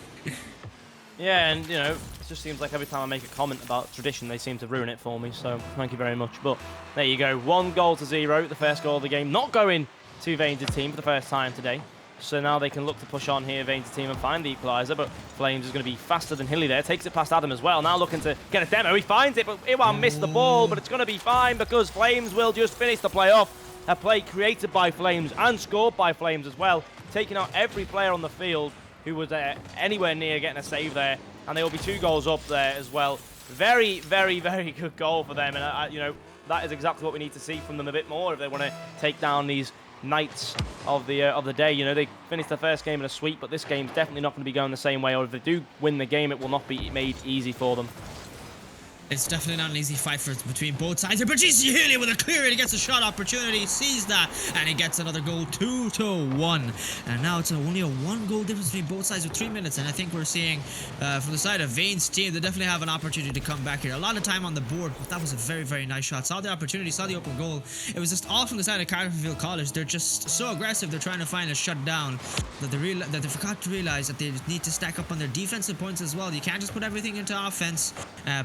Yeah, and, you know, it just seems like every time I make a comment about tradition, they seem to ruin it for me, so thank you very much. But there you go, 1-0-0, the first goal of the game, not going to Vane's team for the first time today. So now they can look to push on here, Vane's team, and find the equaliser, but Flames is going to be faster than Hilly there, takes it past Adam as well, now looking to get a demo, he finds it, but Iwan missed the ball, but it's going to be fine, because Flames will just finish the play off. A play created by Flames and scored by Flames as well, taking out every player on the field who was anywhere near getting a save there, and they will be 2 goals up there as well. Very, very, very good goal for them, and you know, that is exactly what we need to see from them a bit more if they want to take down these Knights of the day. You know, they finished the first game in a sweep, but this game's definitely not going to be going the same way, or if they do win the game, it will not be made easy for them. It's definitely not an easy fight between both sides here, but GC Hilly with a clear, he gets a shot opportunity, sees that, and he gets another goal, 2-1. And now it's only a 1-goal difference between both sides with 3 minutes, and I think we're seeing from the side of Vane's team, they definitely have an opportunity to come back here. A lot of time on the board, but that was a very, very nice shot. Saw the opportunity, saw the open goal. It was just all from the side of Cardiff College. They're just so aggressive, they're trying to find a shutdown, that they forgot to realize that they need to stack up on their defensive points as well. You can't just put everything into offense,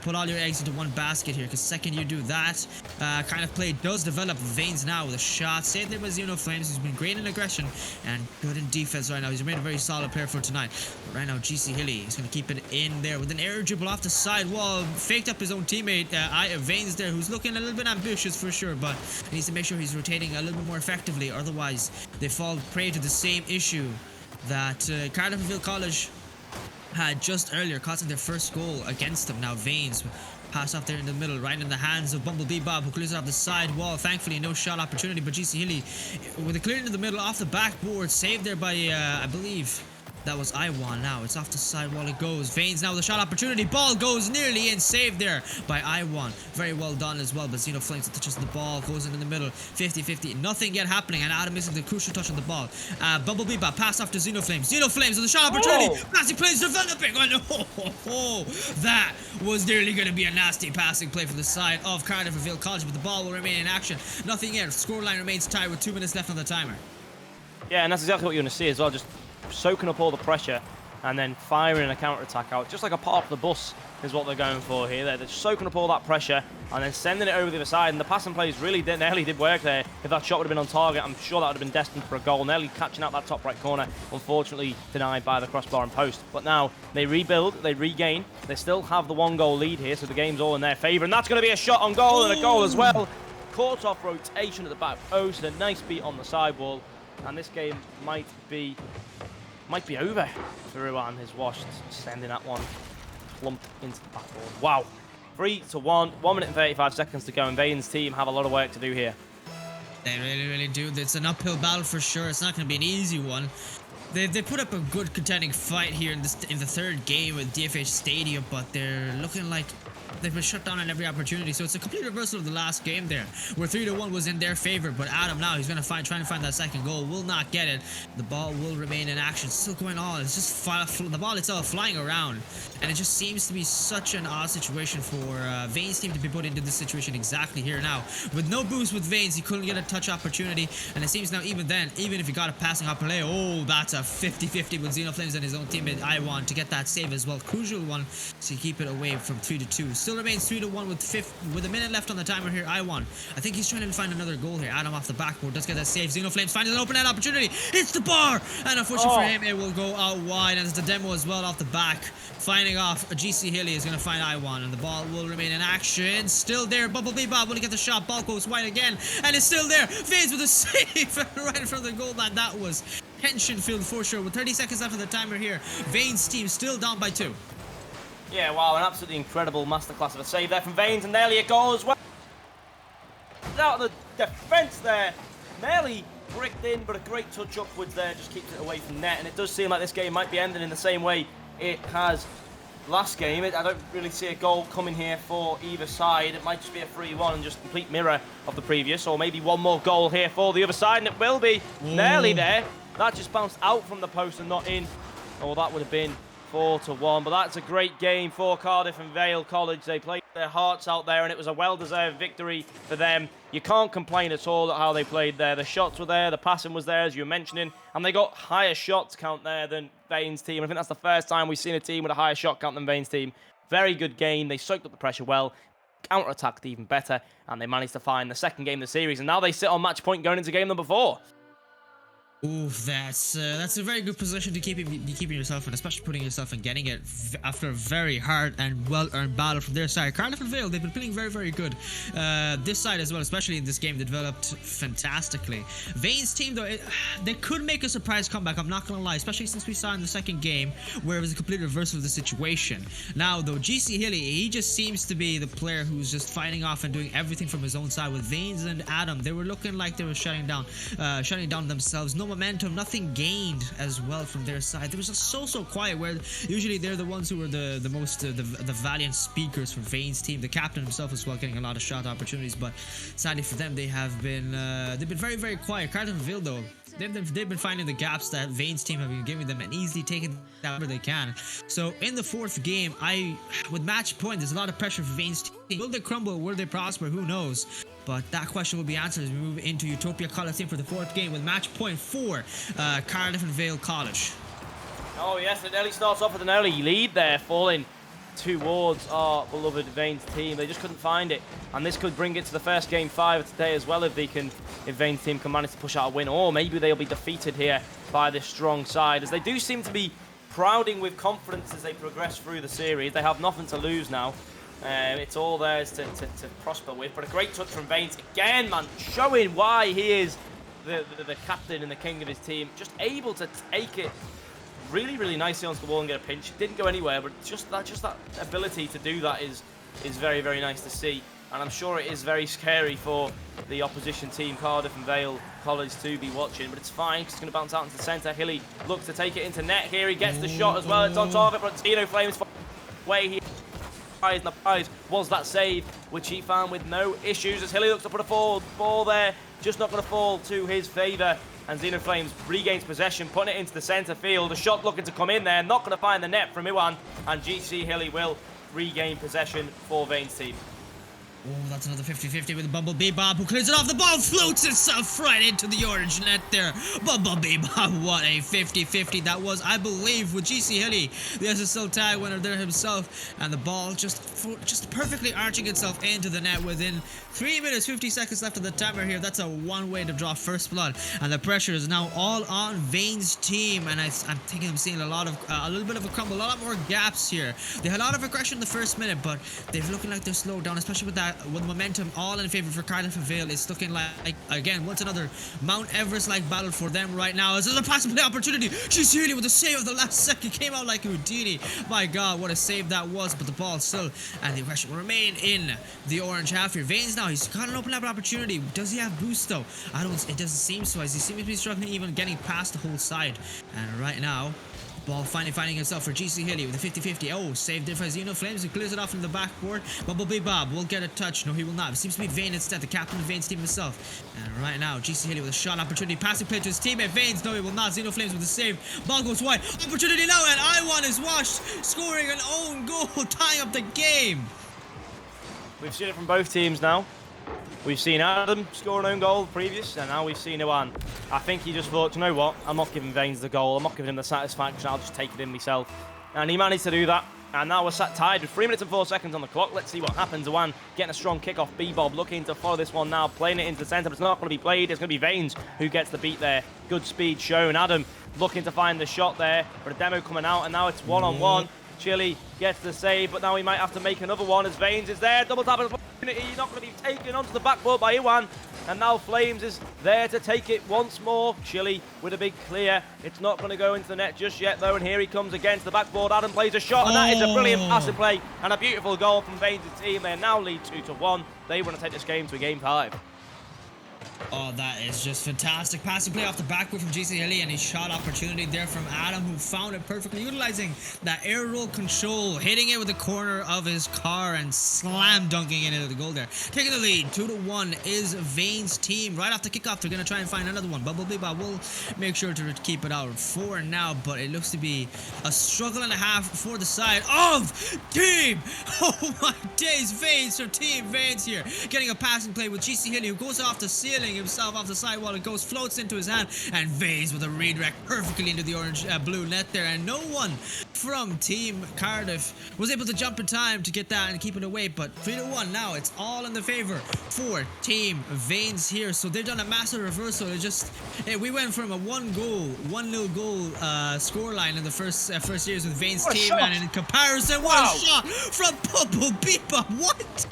put all your eggs into one basket here, because second you do that kind of play does develop. Vanes now with a shot, same thing with Xenoflames, who's been great in aggression and good in defense right now. He's made a very solid player for tonight. But right now GC Hilly is going to keep it in there with an air dribble off the side wall, faked up his own teammate Vanes there, who's looking a little bit ambitious for sure, but he needs to make sure he's rotating a little bit more effectively, otherwise they fall prey to the same issue that Cardiff College had just earlier, causing their first goal against them. Now Vanes pass off there in the middle, right in the hands of Bumblebee Bob, who clears it off the side wall. Thankfully, no shot opportunity, but GC Hilly with a clear into the middle off the backboard, saved there by, I believe that was Iwan. Now it's off the side wall it goes. Vanes now with a shot opportunity. Ball goes nearly in, saved there by Iwan. Very well done as well, but Xenoflames touches the ball, goes in the middle, 50-50. Nothing yet happening, and Adam missing the crucial touch on the ball. Bumblebee Bob pass off to Xenoflames. Xenoflames with a shot opportunity. Passing plays developing. Oh, that was nearly going to be a nasty passing play for the side of Cardiff College, but the ball will remain in action. Nothing yet. Scoreline remains tied with 2 minutes left on the timer. Yeah, and that's exactly what you're going to see as well. Just soaking up all the pressure and then firing a counter-attack out, just like a part of the bus is what they're going for here. They're soaking up all that pressure and then sending it over the other side, and the passing plays really nearly did work there. If that shot would have been on target, I'm sure that would have been destined for a goal. Nearly catching out that top right corner, unfortunately denied by the crossbar and post. But now they rebuild, they regain, they still have the 1-goal lead here, so the game's all in their favour, and that's going to be a shot on goal and a goal as well. Caught off rotation at the back post, a nice beat on the sidewall, and this game might be over for Iwan. Is washed, sending that one plump into the backboard. Wow. 3-1, 1 minute and 35 seconds to go, and Vane's team have a lot of work to do here. They really, really do. It's an uphill battle for sure. It's not going to be an easy one. They put up a good contending fight here in the third game at DFH Stadium, but they're looking like they've been shut down on every opportunity. So it's a complete reversal of the last game there, where 3-1 was in their favor. But Adam now, he's gonna try to find that second goal. Will not get it. The ball will remain in action. Still going on. It's just the ball itself flying around, and it just seems to be such an odd situation for Vane's team to be put into this situation exactly here now. With no boost with Vane's, he couldn't get a touch opportunity, and it seems now even then, even if he got a passing up play, oh, that's a 50-50 with Xenoflames and his own teammate Iwan to get that save as well. Crucial one to keep it away from 3-2. Still remains 3-1 with a minute left on the timer here. Iwan, I think he's trying to find another goal here. Adam off the backboard does get that save. Xenoflames finds an open net opportunity. Hits the bar, and unfortunately for him, it will go out wide. And it's the demo as well off the back. Finding off GC Hilly is going to find Iwan, and the ball will remain in action. Still there. Bumblebee Bob will get the shot. Ball goes wide again, and it's still there. Fades with a save right in front of the goal line. That was tension filled for sure. With 30 seconds left of the timer here, Vane's team still down by 2. Yeah, wow, an absolutely incredible masterclass of a save there from Vanes, and nearly a goal as well. Out of the defence there, nearly bricked in, but a great touch upwards there, just keeps it away from net, and it does seem like this game might be ending in the same way it has last game. I don't really see a goal coming here for either side. It might just be a 3-1 and just complete mirror of the previous, or maybe one more goal here for the other side, and it will be nearly there. That just bounced out from the post and not in, or that would have been 4-1, but that's a great game for Cardiff and Vale College. They played their hearts out there, and it was a well-deserved victory for them. You can't complain at all at how they played there. The shots were there, the passing was there, as you were mentioning, and they got higher shots count there than Vane's team. I think that's the first time we've seen a team with a higher shot count than Vane's team. Very good game. They soaked up the pressure well, counter-attacked even better, and they managed to find the second game of the series, and now they sit on match point going into game number 4. Oof, that's a very good position to keeping yourself in, especially putting yourself in getting it after a very hard and well-earned battle from their side. Cardiff and Vale, they've been playing very, very good. This side as well, especially in this game, they developed fantastically. Vane's team, though, they could make a surprise comeback, I'm not gonna lie, especially since we saw in the second game where it was a complete reversal of the situation. Now, though, GC Hilly, he just seems to be the player who's just fighting off and doing everything from his own side. With Vanes and Adam, they were looking like they were shutting down themselves. No momentum, nothing gained as well from their side. They was just so quiet, where usually they're the ones who are the most the valiant speakers for Vane's team. The captain himself as well getting a lot of shot opportunities, but sadly for them, they've been very, very quiet. Cardiff and Vale, though, they've been finding the gaps that Vane's team have been giving them and easily taking that where they can. So in the fourth game, with match point, there's a lot of pressure for Vane's team. Will they crumble? Will they prosper? Who knows? But that question will be answered as we move into Utopia Coliseum for the fourth game with match point 4, Cardiff and Vale College. Oh yes, it nearly starts off with an early lead there, falling towards our beloved Vane's team. They just couldn't find it, and this could bring it to the first game 5 of today as well if Vane's team can manage to push out a win, or maybe they'll be defeated here by this strong side, as they do seem to be prouding with confidence as they progress through the series. They have nothing to lose now. It's all theirs to prosper with, but a great touch from Vanes again, man, showing why he is the captain and the king of his team. Just able to take it really, really nicely onto the wall and get a pinch. It didn't go anywhere, but just that ability to do that is very, very nice to see. And I'm sure it is very scary for the opposition team, Cardiff and Vale College, to be watching. But it's fine, because it's going to bounce out into the centre. Hilly looks to take it into net here. He gets the shot as well. It's on target, but Xenoflames way here. And the prize was that save, which he found with no issues, as Hilly looks to put a forward ball there. Just not going to fall to his favour. And Xenoflames regains possession, putting it into the centre field. A shot looking to come in there, not going to find the net from Iwan. And GC Hilly will regain possession for Vane's team. Oh, that's another 50-50 with Bumblebee Bob, who clears it off. The ball floats itself right into the orange net there. Bumblebee Bob, what a 50-50 that was, I believe, with GC Hilly, the SSL tag winner there himself. And the ball just perfectly arching itself into the net within 3 minutes, 50 seconds left of the timer here. That's a one-way to draw first blood. And the pressure is now all on Vane's team. And I'm thinking I'm seeing a little bit of a crumble, a lot more gaps here. They had a lot of aggression in the first minute, but they're looking like they're slowed down, especially with that with momentum all in favor for Cardiff and Vale. It's looking like again once another Mount Everest-like battle for them right now. This is a pass play opportunity. She's really with the save of the last second, came out like Houdini. My God, what a save that was! But the ball still and the pressure will remain in the orange half here. Veins now, he's got an open up opportunity. Does he have boost though? It doesn't seem so, as he seems to be struggling even getting past the whole side. And right now, ball finally finding himself for GC Hilly with a 50-50. Oh, saved it by Xeno Flames. He clears it off from the backboard. Bumblebee Bob will get a touch. No, he will not. It seems to be Vane instead, the captain of Vane's team himself. And right now, GC Hilly with a shot opportunity. Passing play to his teammate. Vane's, no, he will not. Xeno Flames with a save. Ball goes wide. Opportunity now, and Iwan is washed, scoring an own goal, tying up the game. We've seen it from both teams now. We've seen Adam score an own goal previous, and now we've seen Iwan. I think he just thought, you know what, I'm not giving Vanes the goal, I'm not giving him the satisfaction, I'll just take it in myself. And he managed to do that, and now we're sat tied with 3 minutes and 4 seconds on the clock. Let's see what happens. Iwan getting a strong kick off. B-Bob looking to follow this one now, playing it into the centre, but it's not going to be played. It's going to be Vanes who gets the beat there. Good speed shown. Adam looking to find the shot there, but a demo coming out, and now it's one-on-one. Chile gets the save, but now he might have to make another one as Vanes is there. Double tap opportunity, not going to be taken onto the backboard by Iwan. And now Flames is there to take it once more. Chile with a big clear. It's not going to go into the net just yet though, and here he comes against the backboard. Adam plays a shot, and that is a brilliant passing play and a beautiful goal from Vanes' team. They now lead 2-1. They want to take this game to a game 5. Oh, that is just fantastic. Passing play off the backboard from GC Hilly, and a shot opportunity there from Adam, who found it perfectly, utilizing that air roll control, hitting it with the corner of his car and slam dunking it into the goal there. Taking the lead, 2-1 is Vane's team. Right off the kickoff, they're going to try and find another one. Bumblebee Bob will make sure to keep it out for now, but it looks to be a struggle and a half for the side of Team. Oh my days, Vanes for Team Vanes here. Getting a passing play with GC Hilly, who goes off the ceiling himself off the sidewall. It goes, floats into his hand, and Vanes with a redirect perfectly into the orange blue net there, and no one from Team Cardiff was able to jump in time to get that and keep it away. But 3-1 now, it's all in the favor for Team Vanes here. So they've done a massive reversal. It just we went from a 1-0 goal scoreline in the first years with Vanes team, and in comparison, what a shot from Bumblebee Bob. What?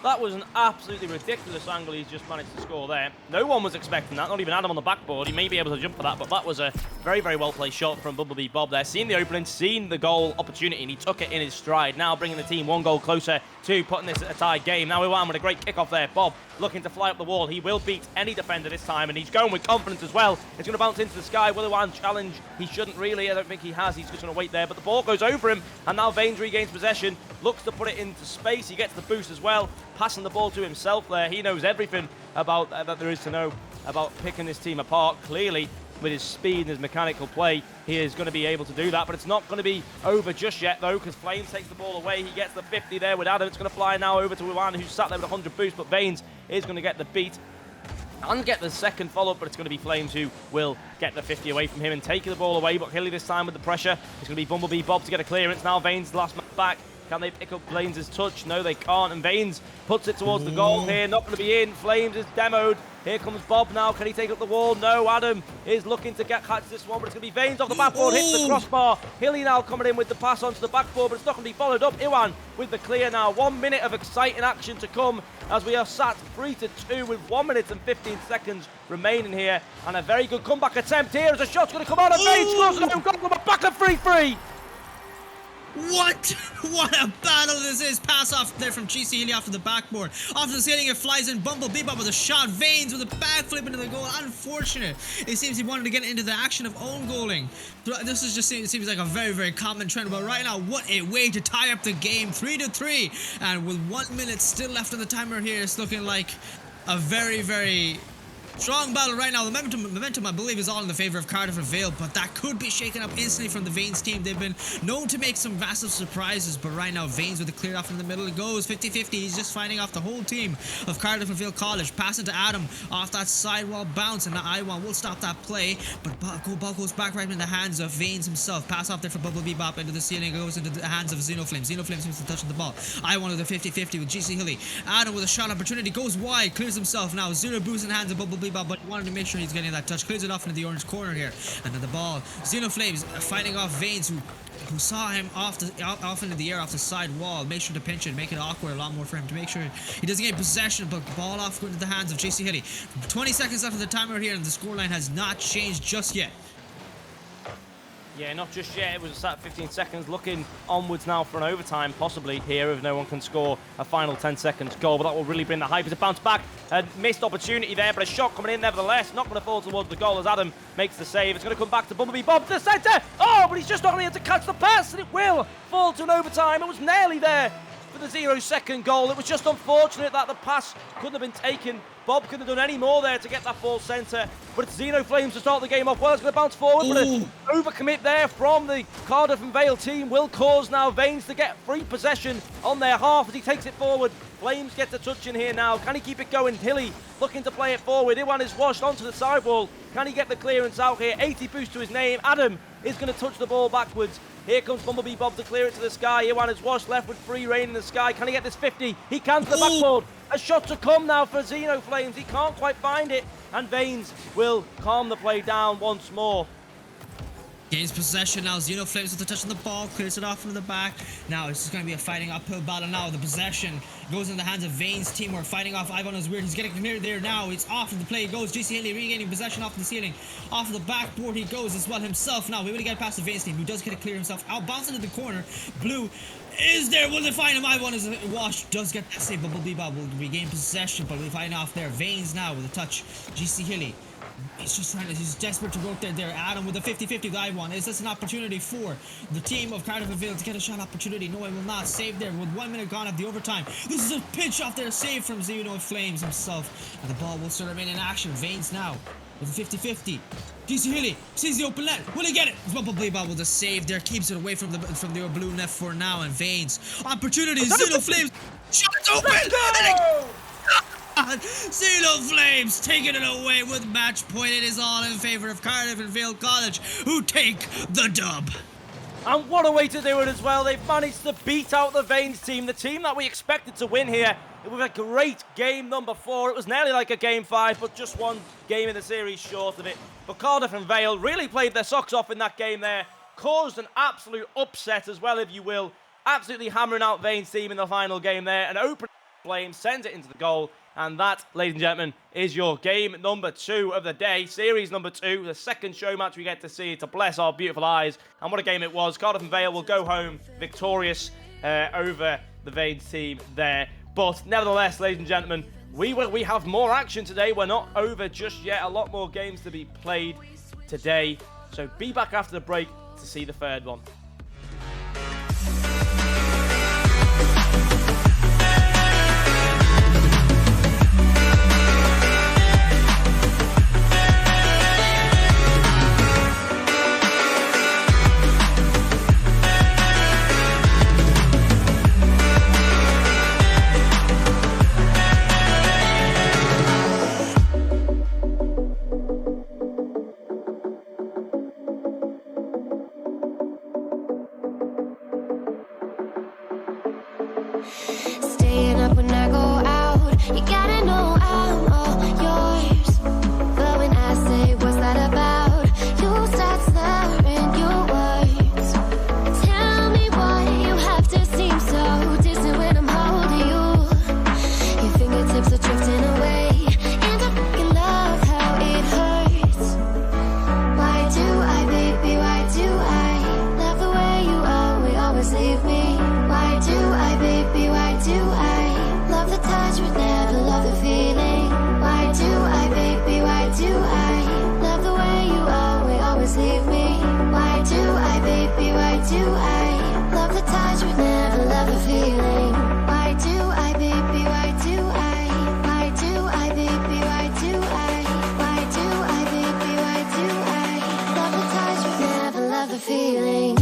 That was an absolutely ridiculous angle he's just managed to score there. No one was expecting that, not even Adam on the backboard. He may be able to jump for that, but that was a very, very well-placed shot from Bumblebee Bob there. Seeing the opening, seeing the goal opportunity, and he took it in his stride. Now bringing the team 1 goal closer to putting this at a tie game. Now Iwan with a great kick-off there. Bob looking to fly up the wall. He will beat any defender this time, and he's going with confidence as well. It's going to bounce into the sky. Will Iwan challenge? He shouldn't really. I don't think he has. He's just going to wait there, but the ball goes over him, and now Vanes regains possession. Looks to put it into space. He gets the boost as well, passing the ball to himself there. He knows everything about that there is to know about picking this team apart. Clearly, with his speed and his mechanical play, he is going to be able to do that, but it's not going to be over just yet though, because Flames takes the ball away. He gets the 50 there with Adam. It's going to fly now over to Iwan, who's sat there with 100 boost, but Vanes is going to get the beat and get the second follow-up, but it's going to be Flames who will get the 50 away from him and taking the ball away. But Hilly this time with the pressure. It's going to be Bumblebee Bob to get a clearance. Now Vanes the last man back. Can they pick up Flames' touch? No, they can't. And Vanes puts it towards the goal here. Not going to be in. Flames is demoed. Here comes Bob now. Can he take up the wall? No, Adam is looking to catch this one, but it's going to be Vanes off the backboard. Hits the crossbar. Hilly now coming in with the pass onto the backboard, but it's not going to be followed up. Iwan with the clear now. 1 minute of exciting action to come as we are sat 3-2 with 1 minute and 15 seconds remaining here. And a very good comeback attempt here as a shot's going to come out, and Vanes scores an own goal. We're back at 3-3. What? What a battle this is. Pass off there from GC Hilly after the backboard. Off the ceiling, it flies in. Bumblebee Bob with a shot. Vanes with a backflip into the goal. Unfortunate. It seems he wanted to get into the action of own goaling. This is just seems like a very, very common trend. But right now, what a way to tie up the game. 3-3. And with 1 minute still left on the timer here, it's looking like a very, very strong battle right now. The momentum, I believe, is all in the favor of Cardiff and Vale, but that could be shaken up instantly from the Vanes team. They've been known to make some massive surprises, but right now, Vanes with the clear off in the middle. It goes 50-50. He's just fighting off the whole team of Cardiff and Vale College. Passing to Adam off that sidewall bounce, and now Iwan will stop that play, but ball goes back right in the hands of Vanes himself. Pass off there for Bumblebee Bop into the ceiling. It goes into the hands of Xeno Flames. Xeno Flames seems to touch the ball. Iwan with a 50-50 with GC Hilly. Adam with a shot opportunity. Goes wide. Clears himself now. Zero boost in the hands of Bumblebee Bop, but wanted to make sure he's getting that touch. Clears it off into the orange corner here. And then the ball. Xeno Flames fighting off Vanes, who who saw him off into the air off the side wall, make sure to pinch it, make it awkward a lot more for him to make sure he doesn't get possession, but the ball off into the hands of JC Hilly. 20 seconds left of the timer here, and the scoreline has not changed just yet. Yeah, not just yet. It was a set 15 seconds. Looking onwards now for an overtime, possibly here, if no one can score a final 10 seconds goal. But that will really bring the hype. It's a bounce back. A missed opportunity there, but a shot coming in nevertheless. Not going to fall towards the goal as Adam makes the save. It's going to come back to Bumblebee Bob to the centre. Oh, but he's just not able to catch the pass, and it will fall to an overtime. It was nearly there for the 0-second goal. It was just unfortunate that the pass couldn't have been taken. Bob couldn't have done any more there to get that ball centre, but it's Xeno Flames to start the game off. Well, it's going to bounce forward, but an overcommit there from the Cardiff and Vale team will cause now Vanes to get free possession on their half as he takes it forward. Flames gets a touch in here now. Can he keep it going? Hilly looking to play it forward. Iwan is washed onto the sidewall. Can he get the clearance out here? 80 boost to his name. Adam is going to touch the ball backwards. Here comes Bumblebee Bob to clear it to the sky. Iwan is washed left with free reign in the sky. Can he get this 50? He can to the backboard. A shot to come now for Xeno Flames. He can't quite find it. And Vanes will calm the play down once more. Gains possession now. Xeno Flames with the touch on the ball, clears it off into the back. Now it's just going to be a fighting uphill battle now. The possession goes in the hands of Vane's team. We're fighting off. Ivan is weird. He's getting clear there now. It's off of the play. He goes. JC Haley regaining possession off the ceiling. Off the backboard he goes as well himself. Now we want to get past the Vane's team, who does get to clear himself out. Bouncing into the corner. Blue is there. Will they find him? Ivan is washed. Does get that save. Bumblebee Bob will regain possession, but we're fighting off there. Vanes now with a touch. JC Haley. He's just trying to, he's desperate to rotate there. Adam with a 50-50 with Iwan. Is this an opportunity for the team of Cardiff and Vale to get a shot opportunity? No, it will not. Save there with 1 minute gone at the overtime. This is a pinch off there, save from Xeno Flames himself. And the ball will still remain in action. Vanes now with a 50-50. DC Hilly sees the open net. Will he get it? Bumblebee Bob with a save there. Keeps it away from the blue net for now. And Vanes. Opportunity. Xeno Flames. Shot is open. Xeno Flames taking it away with match point. It is all in favour of Cardiff and Vale College, who take the dub. And what a way to do it as well. They've managed to beat out the Vanes team, the team that we expected to win here. It was a great game number 4. It was nearly like a game 5, but just one game in the series short of it. But Cardiff and Vale really played their socks off in that game there. Caused an absolute upset as well, if you will. Absolutely hammering out Vanes team in the final game there. An open flame sends it into the goal. And that, ladies and gentlemen, is your game number 2 of the day. Series number 2, the second show match we get to see to bless our beautiful eyes. And what a game it was. Cardiff and Vale will go home victorious over the Vanes team there. But nevertheless, ladies and gentlemen, we have more action today. We're not over just yet. A lot more games to be played today. So be back after the break to see the third one. Staying up when I go out, you gotta know I'm all yours. But when I say what's that about, you start slurring your words. Tell me why you have to seem so distant when I'm holding you. Your fingertips are drifting away, and I fucking love how it hurts. Why do I, baby, why do I love the way you always leave me? Why do I, baby, why do I love the touch but never love the feeling? Why do I, baby, why do I love the way you always leave me? Why do I, baby, why do I love the touch but never love the feeling? Why do I, baby, why do I baby, why do I baby, why do I love the touch but never love the feeling?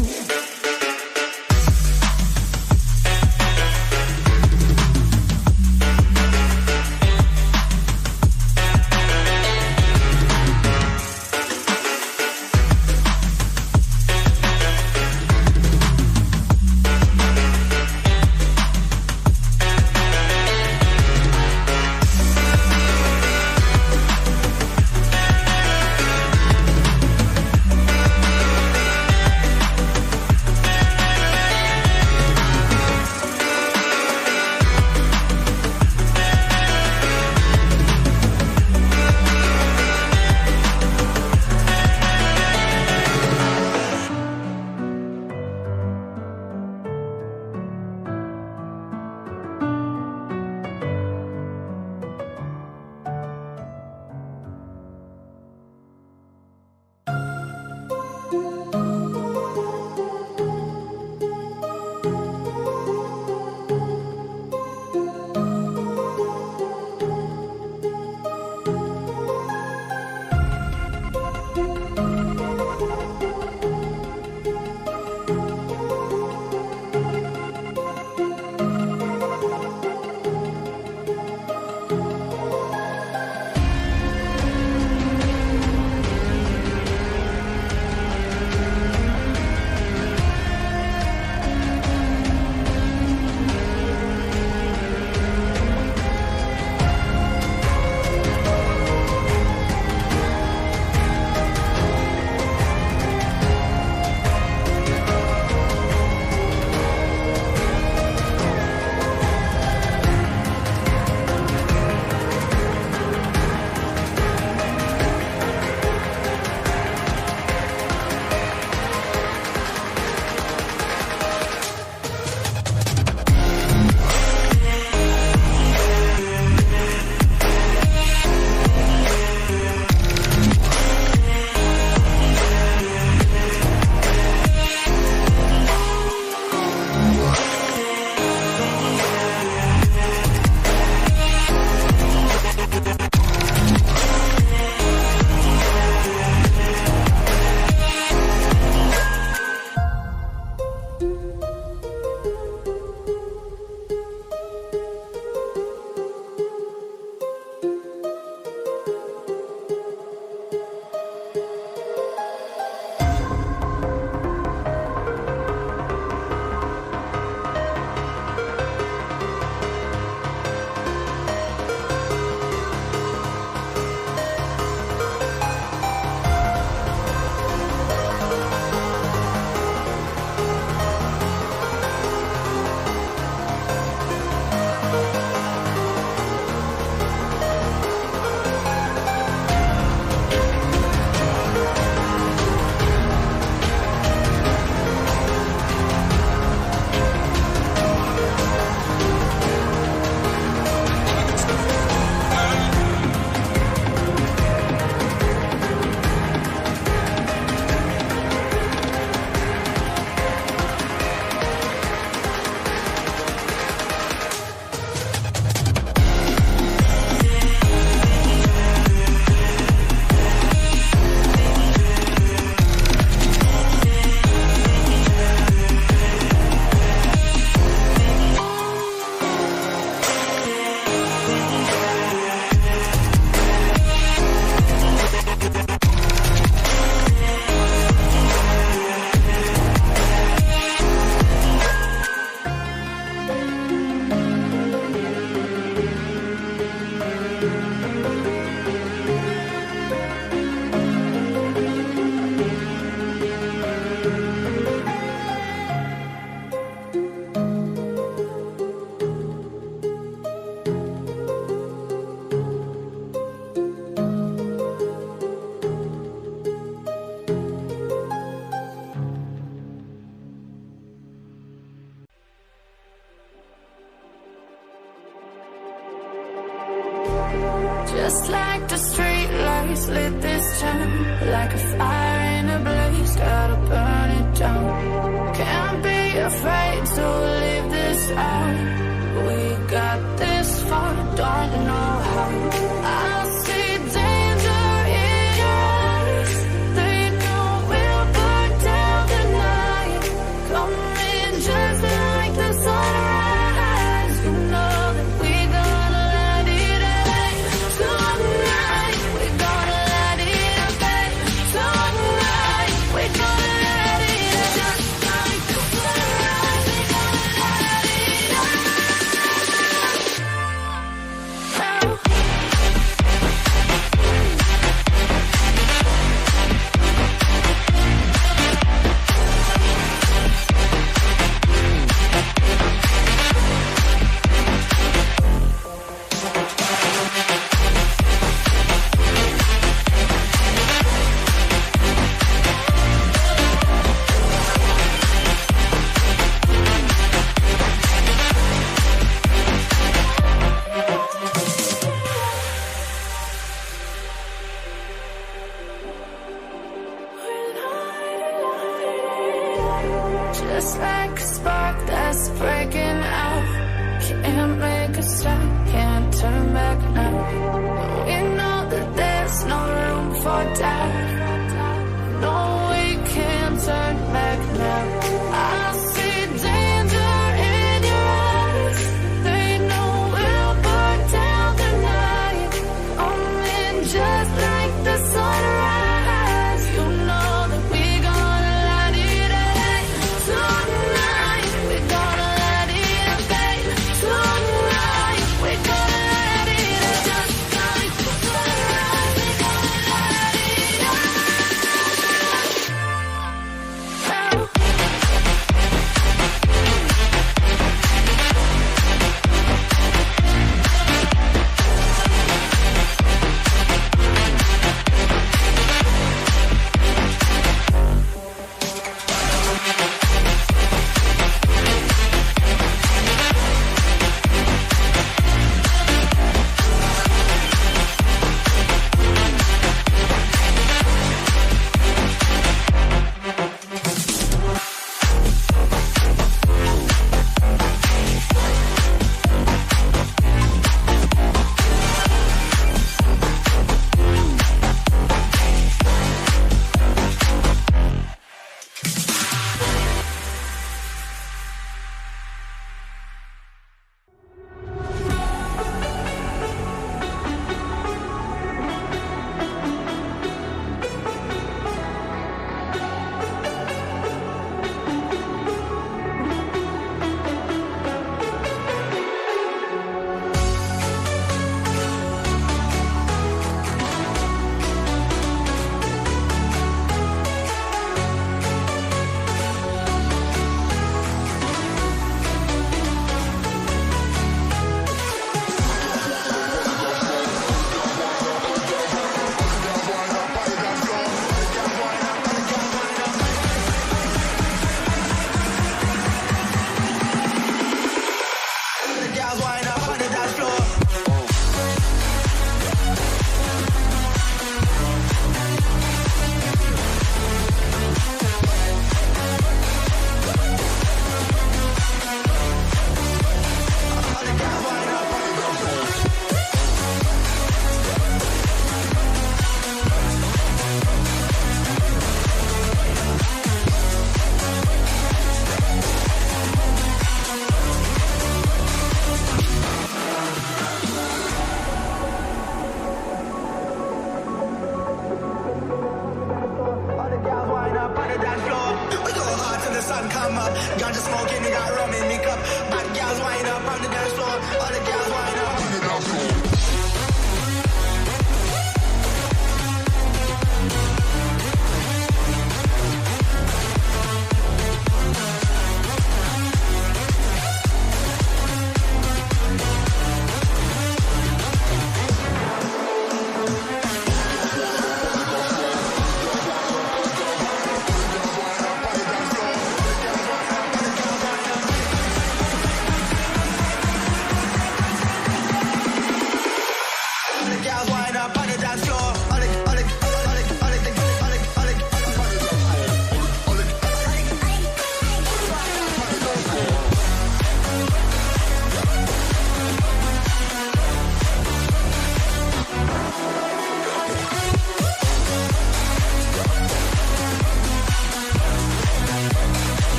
Just like the street lights lit this town, like a fire in a blaze, gotta burn it down. Can't be afraid to leave this out. We got this far, don't know how. I see danger in your eyes. They know we'll burn down the night. Coming just like the sunrise. You know that we gonna let it out. Tonight, we gonna let it out. Tonight, we gonna let it out. Just like the sunrise, we gonna let it out. Just like a spark that's breaking out. Can't make a stop, can't turn back now. We know that there's no room for doubt. No, we can't turn back now. I see danger in your eyes. They know we'll burn down the night. Coming just like the sunrise. You know that we gonna let it out. Tonight, we gonna let it out. Tonight, we gonna let it out. Just like the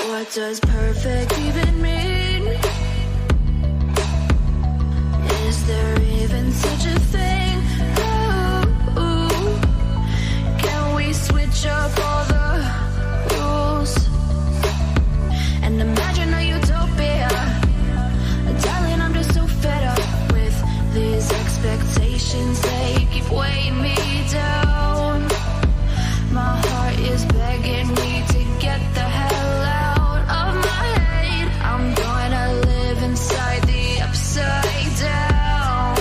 What does perfect even mean? Is there even such a thing? Ooh, can we switch up all the rules and imagine a utopia? Darling, I'm just so fed up with these expectations. They keep weighing me down. My heart is begging me to get the hell out of my head. I'm gonna live inside the upside down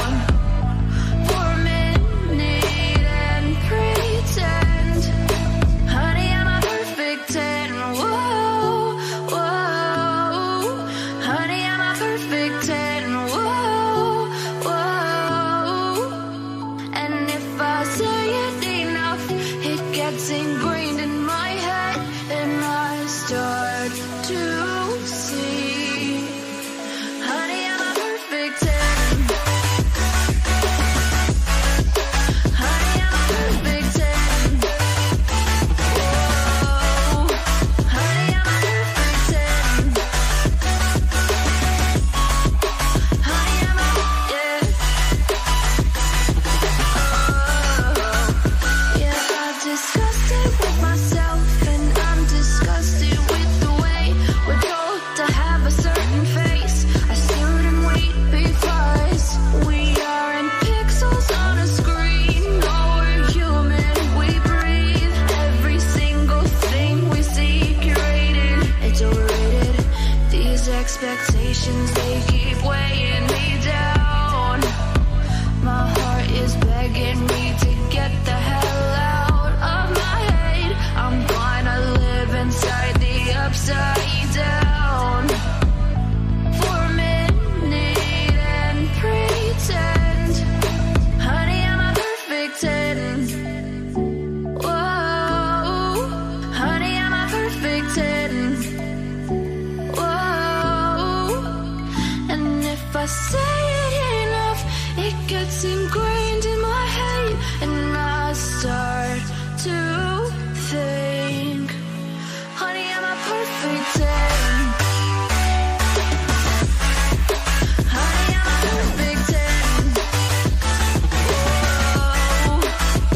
for a minute and pretend, honey, I'm a perfect 10. Whoa, whoa, honey, I'm a perfect 10. Whoa, whoa, and if I if I say it enough, it gets ingrained in my head, and I start to think, honey, I'm a perfect 10. Honey, I'm a perfect 10. Whoa,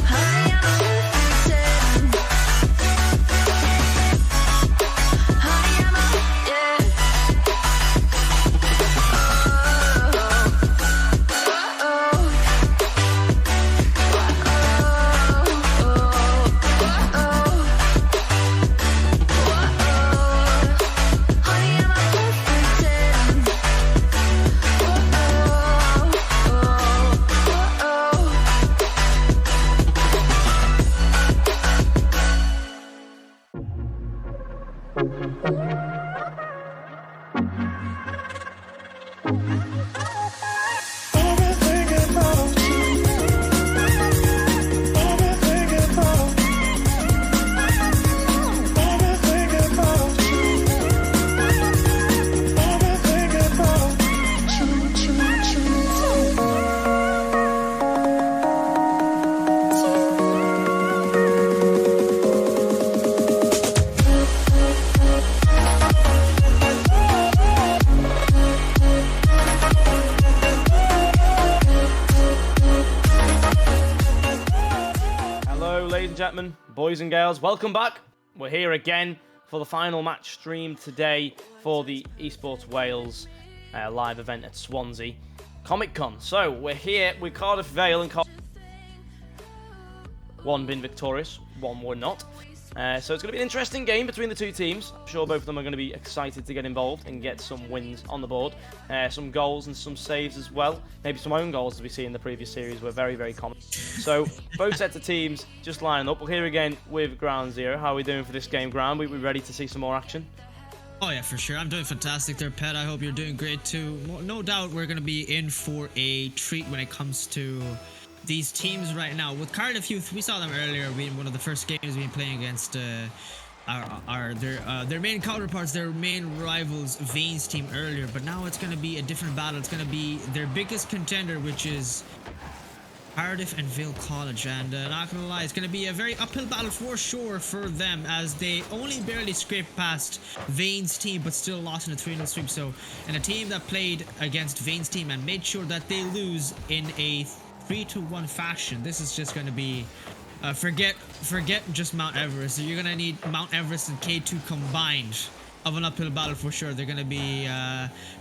honey, I'm a perfect 10. Honey, I'm a, yeah. Gentlemen, boys and girls, welcome back. We're here again for the final match stream today for the EsportsWales live event at Swansea Comic Con. So we're here with Cardiff Vale and one been victorious, one were not. So it's going to be an interesting game between the two teams. I'm sure both of them are going to be excited to get involved and get some wins on the board. Some goals and some saves as well. Maybe some own goals, as we see in the previous series, were very, very common. So both sets of teams just lining up. We're here again with GroundZero. How are we doing for this game, Ground? We ready to see some more action? Oh yeah, for sure. I'm doing fantastic there, Pet. I hope you're doing great too. No doubt we're going to be in for a treat when it comes to these teams right now. With Cardiff Youth, we saw them earlier in one of the first games we've been playing against their main counterparts, their main rivals, Vane's team earlier. But now it's going to be a different battle. It's going to be their biggest contender, which is Cardiff and Vale College. And not going to lie, it's going to be a very uphill battle for sure for them, as they only barely scraped past Vane's team, but still lost in a 3-0 sweep. So, and a team that played against Vane's team and made sure that they lose in a 3-1 fashion. This is just going to be forget just Mount Everest. You're going to need Mount Everest and K2 combined of an uphill battle for sure. They're going to be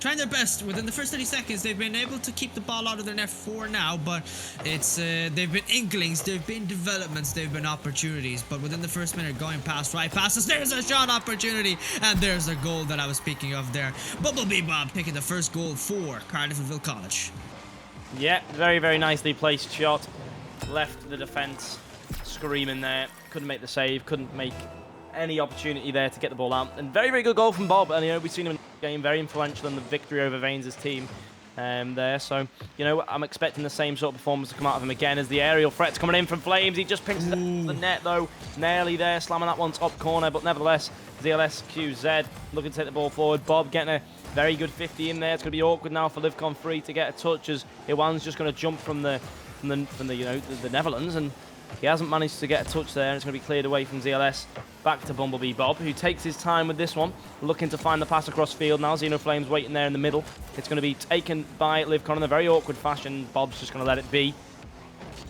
trying their best. Within the first 30 seconds, they've been able to keep the ball out of their net for now, but it's they've been inklings, they've been developments, they've been opportunities. But within the first minute, going right past us, there's a shot opportunity, and there's a goal that I was speaking of there. Bumblebee Bob taking the first goal for Cardiff and Vale College. Yeah, very, very nicely placed shot. Left the defence screaming there. Couldn't make the save, couldn't make any opportunity there to get the ball out. And very, very good goal from Bob. And, we've seen him in the game, very influential in the victory over Vanes' team there. So, I'm expecting the same sort of performance to come out of him again, as the aerial threat's coming in from Flames. He just pings it down the net, though. Nearly there, slamming that one top corner. But nevertheless, ZLSQZ looking to take the ball forward. Bob getting a very good 50 in there. It's going to be awkward now for LivCon 3 to get a touch, as Iwan's just going to jump from the Netherlands, and he hasn't managed to get a touch there, and it's going to be cleared away from ZLS. Back to Bumblebee Bob, who takes his time with this one, looking to find the pass across field now. Xeno Flames waiting there in the middle. It's going to be taken by LivCon in a very awkward fashion. Bob's just going to let it be.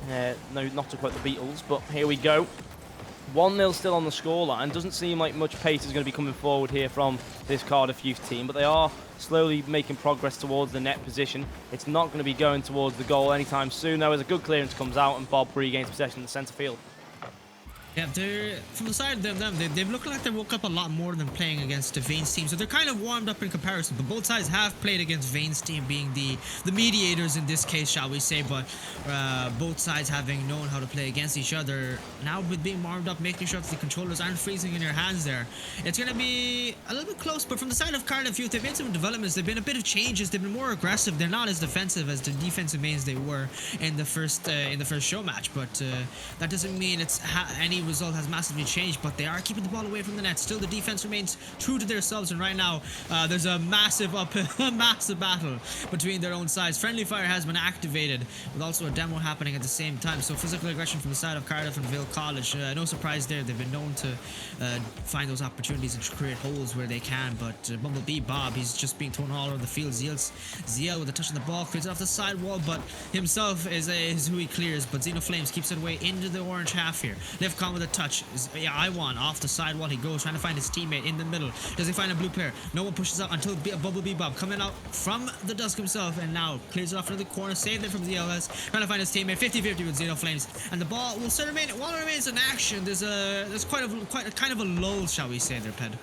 No, not to quote the Beatles, but here we go. 1-0 still on the scoreline. Doesn't seem like much pace is going to be coming forward here from this Cardiff Youth team, but they are slowly making progress towards the net position. It's not going to be going towards the goal anytime soon, though, as a good clearance comes out and Bob regains possession in the centre field. Yeah, they're from the side of them, they've looked like they woke up a lot more than playing against the Vane's team, so they're kind of warmed up in comparison. But both sides have played against Vane's team, being the mediators in this case, shall we say. But both sides having known how to play against each other, now with being warmed up, making sure that the controllers aren't freezing in your hands there, it's going to be a little bit close. But from the side of Cardiff Youth, they've made some developments. They've been a bit of changes. They've been more aggressive. They're not as defensive as the defensive mains they were in the first show match. But that doesn't mean it's any result has massively changed, but they are keeping the ball away from the net. Still, the defense remains true to themselves, and right now, there's a massive massive battle between their own sides. Friendly fire has been activated, with also a demo happening at the same time. So physical aggression from the side of Cardiff and Vale College. No surprise there. They've been known to find those opportunities and create holes where they can, but Bumblebee Bob, he's just being thrown all over the field. Ziel with a touch on the ball, clears it off the side wall, but himself is who he clears, but Xenoflames keeps it away into the orange half here. Livcon with a touch. Iwan off the side wall he goes, trying to find his teammate in the middle. Does he find a blue player? No one pushes up until Bumblebee Bob coming out from the dusk himself, and now clears it off into the corner, saved it from ZLS, trying to find his teammate. 50-50 with Xenoflames, and the ball will still remain. While it remains in action, there's quite a kind of a lull, shall we say there, Ped.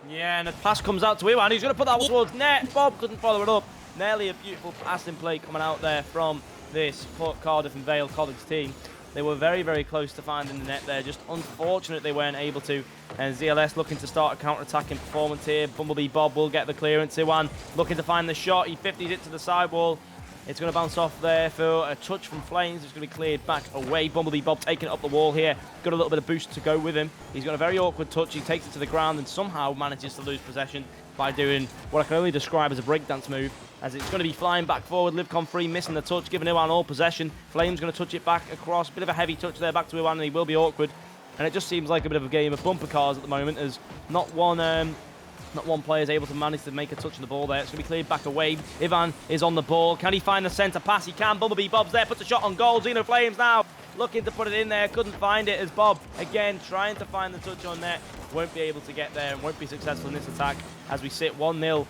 Yeah, and the pass comes out to Iwan. He's going to put that towards net. Bob couldn't follow it up. Nearly a beautiful passing play coming out there from this Cardiff and Vale College team. They were very, very close to finding the net there. Just unfortunate they weren't able to. And ZLS looking to start a counter-attacking performance here. Bumblebee Bob will get the clearance. Iwan looking to find the shot. He 50s it to the sidewall. It's going to bounce off there for a touch from Flames. It's going to be cleared back away. Bumblebee Bob taking it up the wall here. Got a little bit of boost to go with him. He's got a very awkward touch. He takes it to the ground and somehow manages to lose possession by doing what I can only describe as a breakdance move, as it's going to be flying back forward. Livcon free, missing the touch, giving Iwan all possession. Flames going to touch it back across. Bit of a heavy touch there back to Iwan, and he will be awkward. And it just seems like a bit of a game of bumper cars at the moment, as not one player is able to manage to make a touch on the ball there. It's going to be cleared back away. Ivan is on the ball. Can he find the centre pass? He can. Bumblebee Bob's there. Puts a shot on goal. Xenoflames now looking to put it in there. Couldn't find it, as Bob, again, trying to find the touch on net. Won't be able to get there and won't be successful in this attack as we sit 1-0.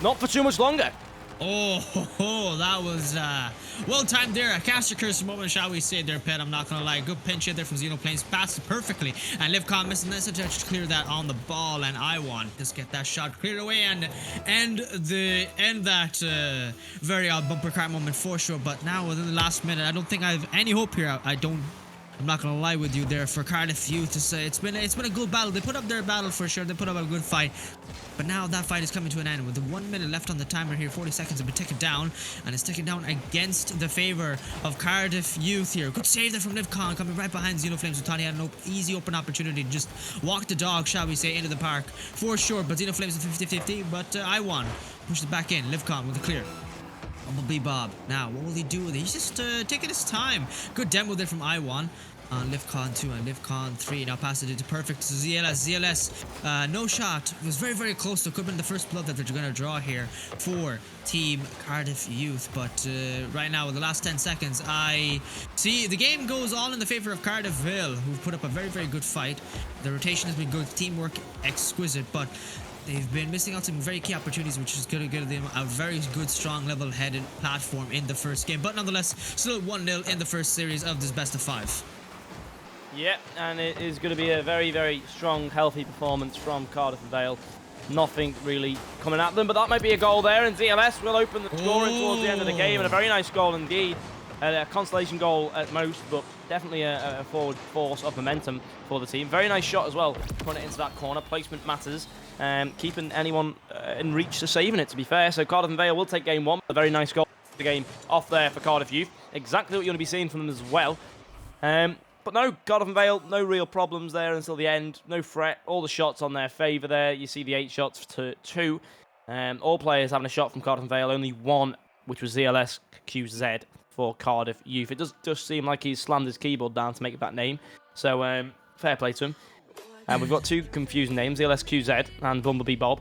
Not for too much longer. Oh, that was well timed there. A caster curse moment, shall we say there, Pet. I'm not gonna lie. Good pinch hit there from Xenoflames. Passed it perfectly. And Livcon missing this touch to clear that on the ball. And Iwan just get that shot cleared away and end that very odd bumper car moment for sure. But now within the last minute, I don't think I have any hope here. I'm not gonna lie with you there for Cardiff Youth to say it's been a good battle. They put up their battle for sure. They put up a good fight. But now that fight is coming to an end with the 1 minute left on the timer here. 40 seconds have been taken down, and it's taken down against the favor of Cardiff Youth here. Good save there from Livcon, coming right behind Xenoflames. Utani had an easy open opportunity to just walk the dog, shall we say, into the park for sure. But Xenoflames is 50-50. But Iwan pushed it back in. Livcon with a clear. Bumblebee Bob. Now, what will he do with it? He's just taking his time. Good demo there from Iwan. On Livcon 2 and Livcon 3. Now pass it into perfect to ZLS. No shot. It was very, very close. So it could have been the first blood that they're going to draw here for Team Cardiff Youth. But right now, in the last 10 seconds, I see the game goes all in the favor of Cardiff Vale, who've put up a very, very good fight. The rotation has been good. Teamwork exquisite. But they've been missing out some very key opportunities, which is going to give them a very good, strong, level-headed platform in the first game. But nonetheless, still 1-0 in the first series of this best of 5. Yeah, and it is going to be a very, very strong, healthy performance from Cardiff and Vale. Nothing really coming at them, but that might be a goal there, and ZLS will open the scoring towards the end of the game, and a very nice goal indeed. A consolation goal at most, but definitely a forward force of momentum for the team. Very nice shot as well, putting it into that corner. Placement matters, keeping anyone in reach to saving it, to be fair. So Cardiff and Vale will take game 1. A very nice goal. The game off there for Cardiff Youth. Exactly what you're going to be seeing from them as well. But no, Cardiff and Vale, no real problems there until the end. No threat. All the shots on their favour there. You see the 8 shots to 2. All players having a shot from Cardiff and Vale. Only one, which was ZLS QZ for Cardiff Youth. It does just seem like he's slammed his keyboard down to make that name. So, fair play to him. We've got 2 confusing names, ZLS QZ and Bumblebee Bob.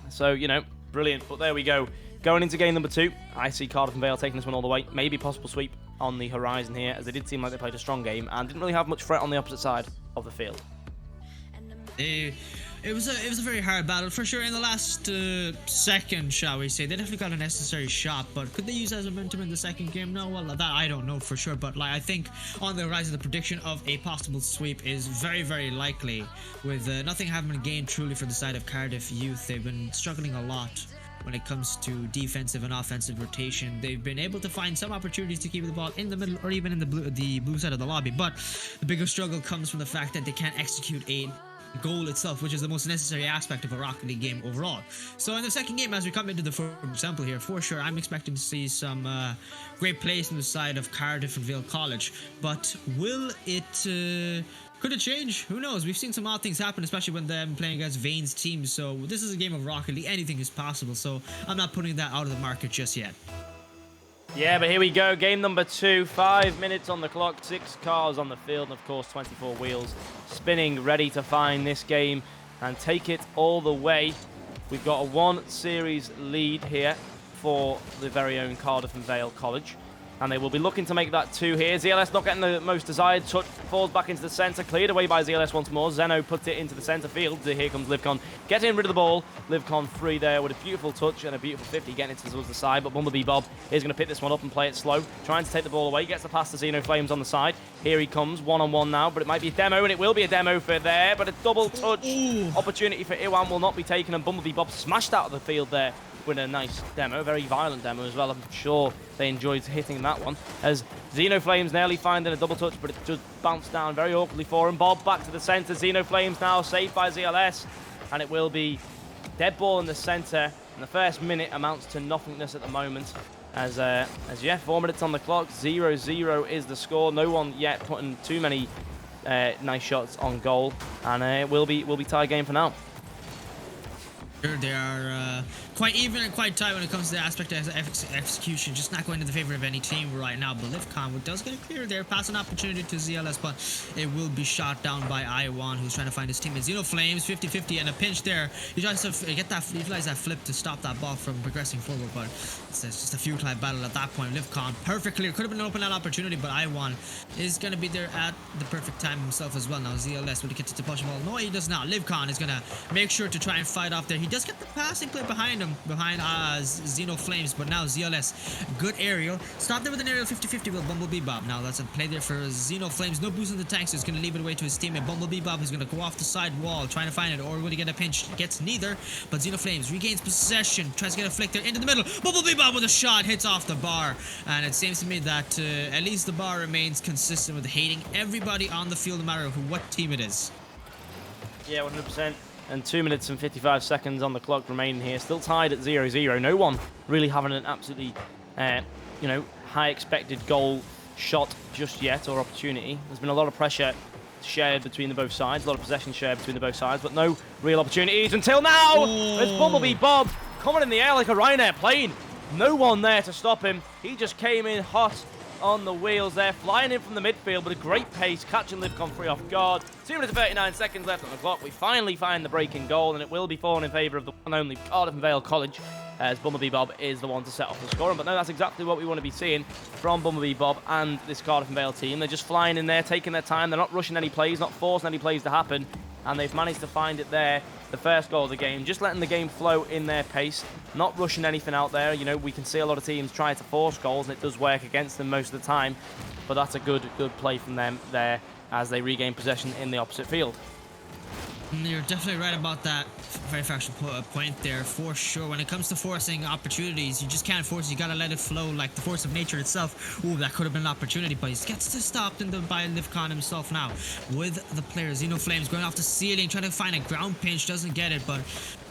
So, you know, brilliant. But there we go. Going into game number 2, I see Cardiff and Vale taking this one all the way. Maybe possible sweep on the horizon here, as they did seem like they played a strong game and didn't really have much threat on the opposite side of the field. It was a very hard battle for sure. In the last second, shall we say, they definitely got a necessary shot, but could they use that as momentum in the second game? No, well, that I don't know for sure, but like, I think on the horizon, the prediction of a possible sweep is very, very likely, with nothing having been gained truly for the side of Cardiff Youth. They've been struggling a lot when it comes to defensive and offensive rotation. They've been able to find some opportunities to keep the ball in the middle or even in the blue side of the lobby, but the bigger struggle comes from the fact that they can't execute a goal itself, which is the most necessary aspect of a Rocket League game overall. So in the second game, as we come into the first example here, for sure, I'm expecting to see some great plays on the side of Cardiff and Vale College. But will it... could it change? Who knows? We've seen some odd things happen, especially when they're playing against Vane's team. So this is a game of Rocket League. Anything is possible. So I'm not putting that out of the market just yet. Yeah, but here we go. Game number 2. 5 minutes on the clock. 6 cars on the field. And, of course, 24 wheels spinning, ready to find this game and take it all the way. We've got a 1-series lead here for the very own Cardiff and Vale College. And they will be looking to make that 2 here. ZLS not getting the most desired touch. Falls back into the centre. Cleared away by ZLS once more. Zeno puts it into the centre field. Here comes Livcon getting rid of the ball. Livcon free there with a beautiful touch and a beautiful 50 getting it towards the side. But Bumblebee Bob is going to pick this one up and play it slow. Trying to take the ball away. Gets the pass to Xeno Flames on the side. Here he comes. One-on-one now. But it might be a demo. And it will be a demo for there. But a double touch opportunity for Iwan will not be taken. And Bumblebee Bob smashed out of the field there with a nice demo, very violent demo as well. I'm sure they enjoyed hitting that one. As Xeno Flames nearly finding a double touch, but it just bounced down very awkwardly for him. Bob back to the centre. Xeno Flames now saved by ZLS, and it will be dead ball in the centre. And the first minute amounts to nothingness at the moment. As yeah, 4 minutes on the clock. 0-0 is the score. No one yet putting too many nice shots on goal, and it will be tie game for now. They are quite even and quite tight when it comes to the aspect of execution. Just not going to the favor of any team right now. But Livcon does get a clear there. Pass an opportunity to ZLS, but it will be shot down by Iwan, who's trying to find his teammate. Xeno Flames, 50-50 and a pinch there. He tries to utilize that flip to stop that ball from progressing forward, but it's just a futile battle at that point. Livcon, perfect clear. Could have been an open out opportunity, but Iwan is going to be there at the perfect time himself as well. Now ZLS, will he get to push the ball? No, he does not. Livcon is going to make sure to try and fight off there. He does get the passing play behind him, behind Xeno Flames, but now ZLS, good aerial. Stop there with an aerial 50-50 with Bumblebee Bob. Now that's a play there for Xeno Flames. No boost in the tank, so he's going to leave it away to his teammate. Bumblebee Bob is going to go off the side wall, trying to find it, or will he get a pinch? Gets neither, but Xeno Flames regains possession, tries to get a flick there into the middle. Bumblebee Bob with a shot, hits off the bar, and it seems to me that at least the bar remains consistent with hating everybody on the field, no matter what team it is. Yeah, 100%. And 2 minutes and 55 seconds on the clock remaining here. Still tied at 0-0. No one really having an absolutely, high expected goal shot just yet, or opportunity. There's been a lot of pressure shared between the both sides, a lot of possession shared between the both sides, but no real opportunities until now. There's Bumblebee Bob coming in the air like a Ryanair plane. No one there to stop him. He just came in hot on the wheels there, flying in from the midfield with a great pace, catching Livcon free off guard. 2 minutes and 39 seconds left on the clock. We finally find the breaking goal, and it will be falling in favour of the one and only Cardiff and Vale College, as Bumblebee Bob is the one to set off the scoring. But no, that's exactly what we want to be seeing from Bumblebee Bob and this Cardiff and Vale team. They're just flying in there, taking their time. They're not rushing any plays, not forcing any plays to happen, and they've managed to find it there. The first goal of the game, just letting the game flow in their pace, not rushing anything out there. You know, we can see a lot of teams try to force goals, and it does work against them most of the time, but that's a good play from them there as they regain possession in the opposite field. You're definitely right about that. Very factual point there, for sure. When it comes to forcing opportunities, you just can't force it. You gotta let it flow like the force of nature itself. Ooh, that could have been an opportunity, but he gets to stop by Livcon himself now with the players. Xeno Flames going off the ceiling, trying to find a ground pinch, doesn't get it, but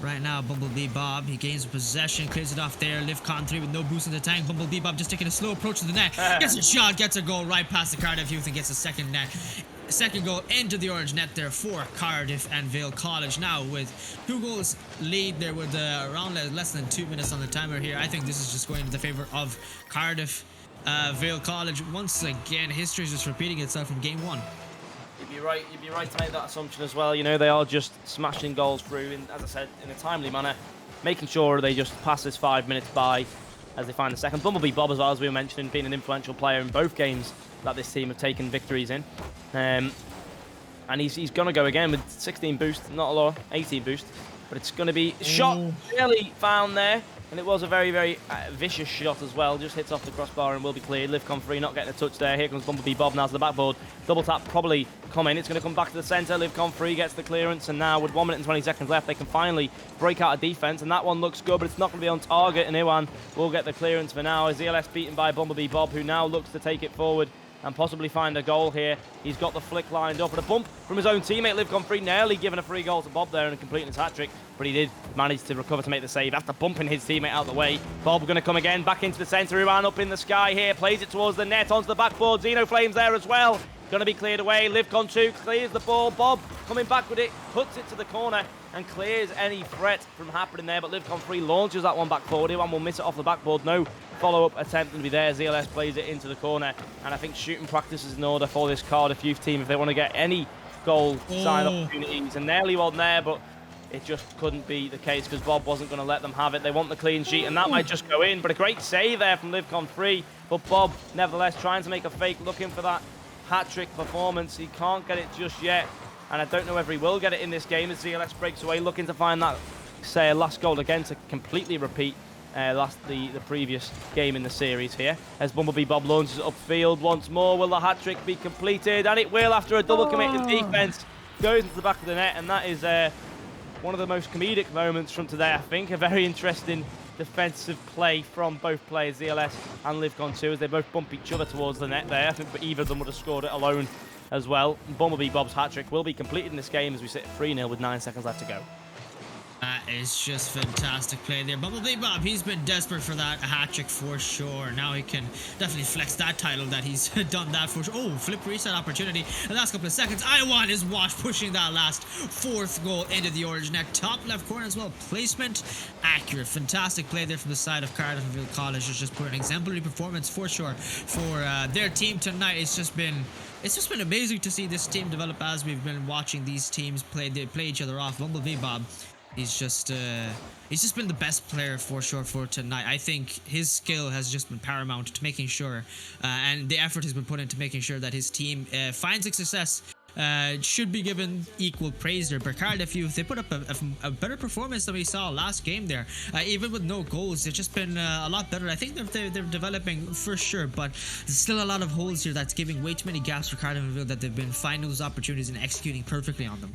right now Bumblebee Bob, he gains possession, clears it off there. Livcon 3 with no boost in the tank. Bumblebee Bob just taking a slow approach to the net. Gets a shot, gets a goal right past the Cardiff youth and gets a second goal into the orange net there for Cardiff and Vale College. Now with 2 goals lead there with around less than 2 minutes on the timer here. I think this is just going in the favor of Cardiff Vale College. Once again, history is just repeating itself from game 1. You'd be right to make that assumption as well. You know, they are just smashing goals through, in, as I said, in a timely manner, making sure they just pass this 5 minutes by as they find the second. Bumblebee Bob, as well, as we were mentioning, being an influential player in both games that this team have taken victories in. And he's going to go again with 16 boost, not a lot, 18 boost. But it's going to be shot, really found there. And it was a very, very vicious shot as well. Just hits off the crossbar and will be cleared. Livcon free, not getting a touch there. Here comes Bumblebee Bob now to the backboard. Double tap probably coming. It's going to come back to the centre. Livcon free gets the clearance. And now with 1 minute and 20 seconds left, they can finally break out of defence. And that one looks good, but it's not going to be on target. And Iwan will get the clearance for now. As ELS beaten by Bumblebee Bob, who now looks to take it forward and possibly find a goal here. He's got the flick lined up, and a bump from his own teammate, LivCon3, nearly giving a free goal to Bob there and completing his hat-trick, but he did manage to recover to make the save after bumping his teammate out of the way. Bob going to come again, back into the centre, he ran up in the sky here, plays it towards the net, onto the backboard, Xenoflames there as well. Going to be cleared away. LivCon2 clears the ball. Bob coming back with it, puts it to the corner and clears any threat from happening there. But LivCon3 launches that one back forward. One will miss it off the backboard. No follow-up attempt to be there. ZLS plays it into the corner. And I think shooting practice is in order for this Cardiff youth team if they want to get any goal side opportunities. And nearly one there, but it just couldn't be the case because Bob wasn't going to let them have it. They want the clean sheet, and that might just go in. But a great save there from LivCon3. But Bob, nevertheless, trying to make a fake, looking for that hat-trick performance. He can't get it just yet, and I don't know whether he will get it in this game as ZLS breaks away, looking to find that last goal again to completely repeat the previous game in the series here. As Bumblebee Bob launches upfield once more, will the hat-trick be completed? And it will after a double commit in defense. Goes into the back of the net, and that is one of the most comedic moments from today, I think. A very interesting defensive play from both players, ZLS and LivCon2, as they both bump each other towards the net there. I think either of them would have scored it alone as well. Bumblebee Bob's hat-trick will be completed in this game as we sit 3-0 with 9 seconds left to go. That is just fantastic play there. Bumblebee Bob, he's been desperate for that hat-trick for sure. Now he can definitely flex that title that he's done that for sure. Oh, flip reset opportunity. The last couple of seconds. I1 is watch pushing that last 4th goal into the orange net. Top left corner as well. Placement accurate. Fantastic play there from the side of Cardiff College. It's just put an exemplary performance for sure for their team tonight. It's just been amazing to see this team develop as we've been watching these teams play each other off. Bumblebee Bob, he's just been the best player for sure for tonight. I think his skill has just been paramount to making sure, and the effort has been put into making sure that his team finds success. Should be given equal praise there. But Cardiff Youth, they put up a better performance than we saw last game there. Even with no goals, they've just been a lot better. I think they're developing for sure, but there's still a lot of holes here that's giving way too many gaps for Cardiff Youth that they've been finding those opportunities and executing perfectly on them.